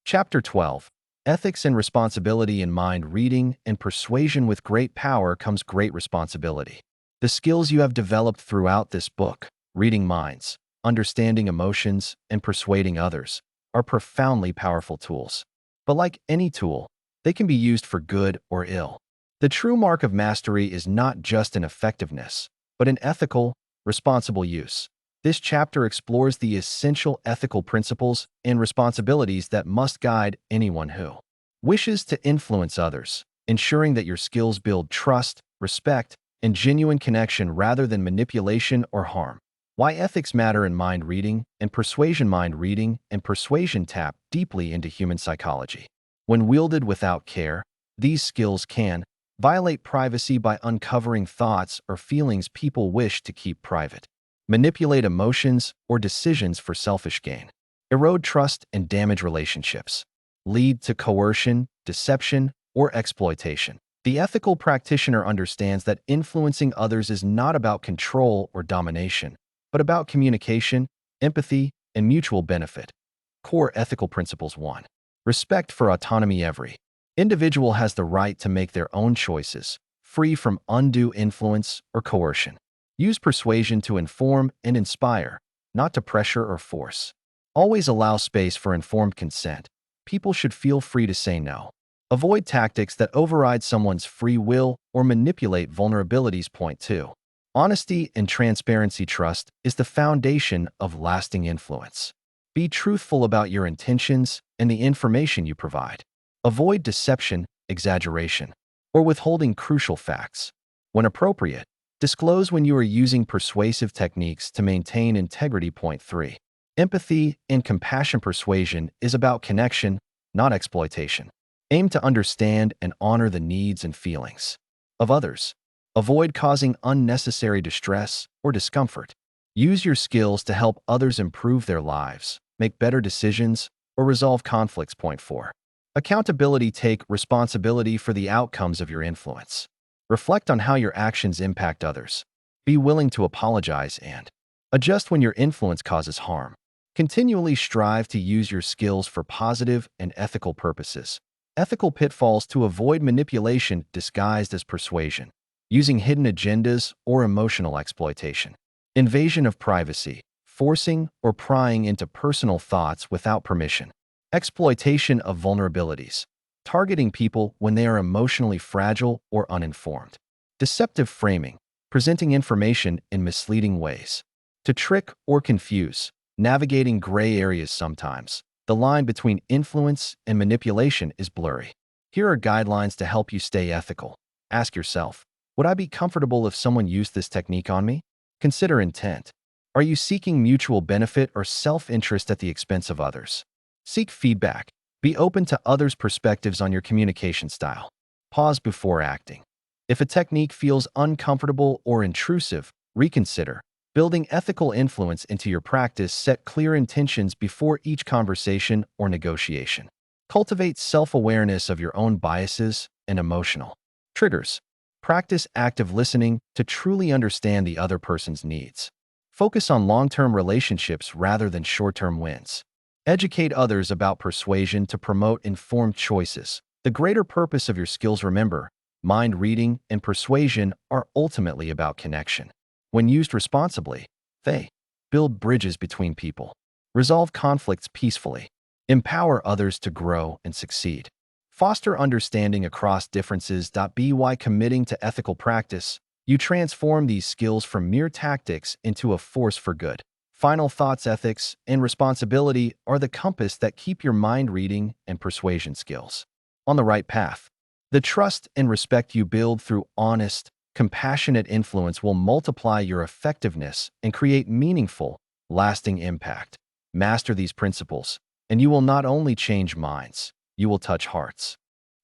Speaker 1: Chapter 12. Ethics and Responsibility in Mind Reading and Persuasion. With great power comes great responsibility. The skills you have developed throughout this book, reading minds, understanding emotions, and persuading others, are profoundly powerful tools. But like any tool, they can be used for good or ill. The true mark of mastery is not just in effectiveness, but in ethical, responsible use. This chapter explores the essential ethical principles and responsibilities that must guide anyone who wishes to influence others, ensuring that your skills build trust, respect, and genuine connection rather than manipulation or harm. Why ethics matter in mind reading and persuasion. Mind reading and persuasion tap deeply into human psychology. When wielded without care, these skills can violate privacy by uncovering thoughts or feelings people wish to keep private, manipulate emotions or decisions for selfish gain, erode trust and damage relationships, lead to coercion, deception, or exploitation. The ethical practitioner understands that influencing others is not about control or domination, but about communication, empathy, and mutual benefit. Core ethical principles. 1. Respect for autonomy. Every individual has the right to make their own choices, free from undue influence or coercion. Use persuasion to inform and inspire, not to pressure or force. Always allow space for informed consent. People should feel free to say no. Avoid tactics that override someone's free will or manipulate vulnerabilities. Point 2. Honesty and transparency. Trust is the foundation of lasting influence. Be truthful about your intentions and the information you provide. Avoid deception, exaggeration, or withholding crucial facts. When appropriate, disclose when you are using persuasive techniques to maintain integrity. Point 3. Empathy and compassion. Persuasion is about connection, not exploitation. Aim to understand and honor the needs and feelings of others. Avoid causing unnecessary distress or discomfort. Use your skills to help others improve their lives, make better decisions, or resolve conflicts. Point 4. Accountability. Take responsibility for the outcomes of your influence. Reflect on how your actions impact others. Be willing to apologize and adjust when your influence causes harm. Continually strive to use your skills for positive and ethical purposes. Ethical pitfalls. To avoid manipulation disguised as persuasion, using hidden agendas or emotional exploitation. Invasion of privacy, forcing or prying into personal thoughts without permission. Exploitation of vulnerabilities, targeting people when they are emotionally fragile or uninformed. Deceptive framing, presenting information in misleading ways. To trick or confuse, navigating gray areas. Sometimes the line between influence and manipulation is blurry. Here are guidelines to help you stay ethical. Ask yourself, would I be comfortable if someone used this technique on me? Consider intent. Are you seeking mutual benefit or self-interest at the expense of others? Seek feedback. Be open to others' perspectives on your communication style. Pause before acting. If a technique feels uncomfortable or intrusive, reconsider. Building ethical influence into your practice. Set clear intentions before each conversation or negotiation. Cultivate self-awareness of your own biases and emotional triggers. Practice active listening to truly understand the other person's needs. Focus on long-term relationships rather than short-term wins. Educate others about persuasion to promote informed choices. The greater purpose of your skills. Remember, mind reading and persuasion are ultimately about connection. When used responsibly, they build bridges between people, resolve conflicts peacefully, empower others to grow and succeed, foster understanding across differences. By committing to ethical practice, you transform these skills from mere tactics into a force for good. Final thoughts. Ethics and responsibility are the compass that keep your mind reading and persuasion skills on the right path. The trust and respect you build through honest, compassionate influence will multiply your effectiveness and create meaningful, lasting impact. Master these principles, and you will not only change minds, you will touch hearts.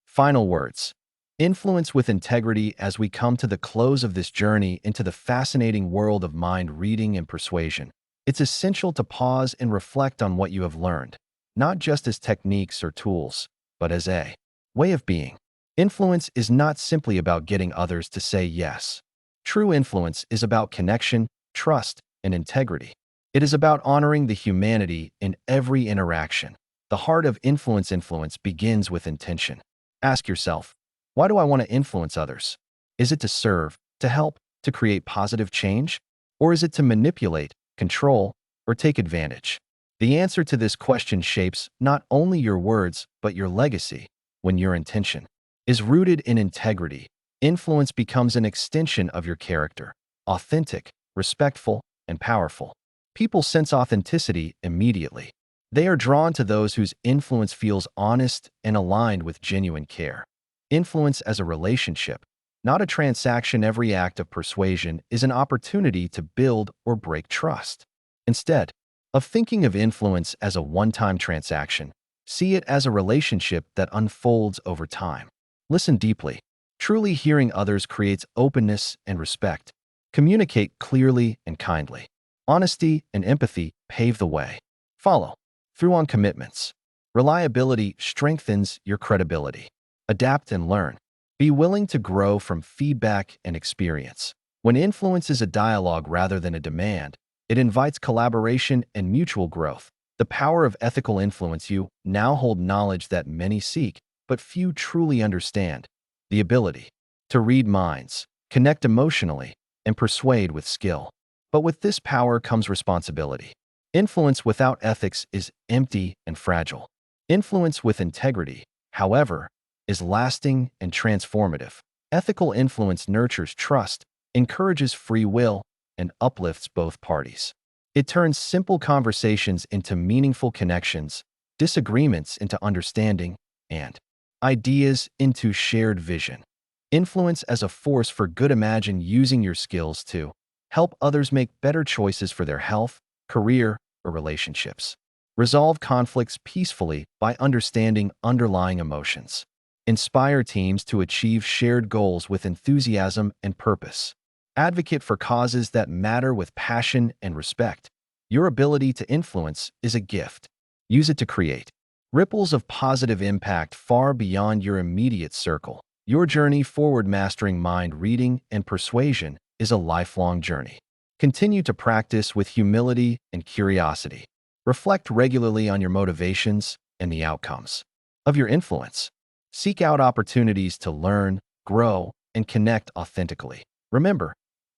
Speaker 1: Final words. Influence with integrity as we come to the close of this journey into the fascinating world of mind reading and persuasion. It's essential to pause and reflect on what you have learned, not just as techniques or tools, but as a way of being. Influence is not simply about getting others to say yes. True influence is about connection, trust, and integrity. It is about honoring the humanity in every interaction. The heart of influence begins with intention. Ask yourself, why do I want to influence others? Is it to serve, to help, to create positive change? Or is it to manipulate, control, or take advantage? The answer to this question shapes not only your words, but your legacy. When your intention is rooted in integrity, influence becomes an extension of your character, authentic, respectful, and powerful. People sense authenticity immediately. They are drawn to those whose influence feels honest and aligned with genuine care. Influence as a relationship, not a transaction. Every act of persuasion is an opportunity to build or break trust. Instead of thinking of influence as a one-time transaction, see it as a relationship that unfolds over time. Listen deeply. Truly hearing others creates openness and respect. Communicate clearly and kindly. Honesty and empathy pave the way. Follow through on commitments. Reliability strengthens your credibility. Adapt and learn. Be willing to grow from feedback and experience. When influence is a dialogue rather than a demand, it invites collaboration and mutual growth. The power of ethical influence. You now hold knowledge that many seek, but few truly understand. The ability to read minds, connect emotionally, and persuade with skill. But with this power comes responsibility. Influence without ethics is empty and fragile. Influence with integrity, however, is lasting and transformative. Ethical influence nurtures trust, encourages free will, and uplifts both parties. It turns simple conversations into meaningful connections, disagreements into understanding, and ideas into shared vision. Influence as a force for good. Imagine using your skills to help others make better choices for their health, career, or relationships. Resolve conflicts peacefully by understanding underlying emotions. Inspire teams to achieve shared goals with enthusiasm and purpose. Advocate for causes that matter with passion and respect. Your ability to influence is a gift. Use it to create ripples of positive impact far beyond your immediate circle. Your journey forward mastering mind reading and persuasion is a lifelong journey. Continue to practice with humility and curiosity. Reflect regularly on your motivations and the outcomes of your influence. Seek out opportunities to learn, grow, and connect authentically. Remember,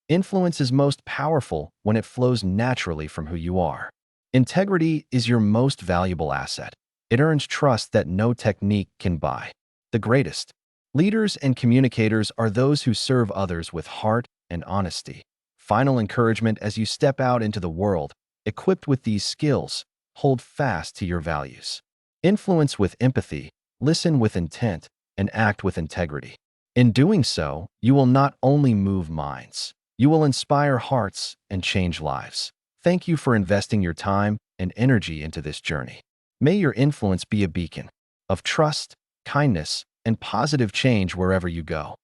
Speaker 1: influence is most powerful when it flows naturally from who you are. Integrity is your most valuable asset. It earns trust that no technique can buy. The greatest leaders and communicators are those who serve others with heart and honesty. Final encouragement as you step out into the world, equipped with these skills, hold fast to your values. Influence with empathy, listen with intent, and act with integrity. In doing so, you will not only move minds, you will inspire hearts and change lives. Thank you for investing your time and energy into this journey. May your influence be a beacon of trust, kindness, and positive change wherever you go.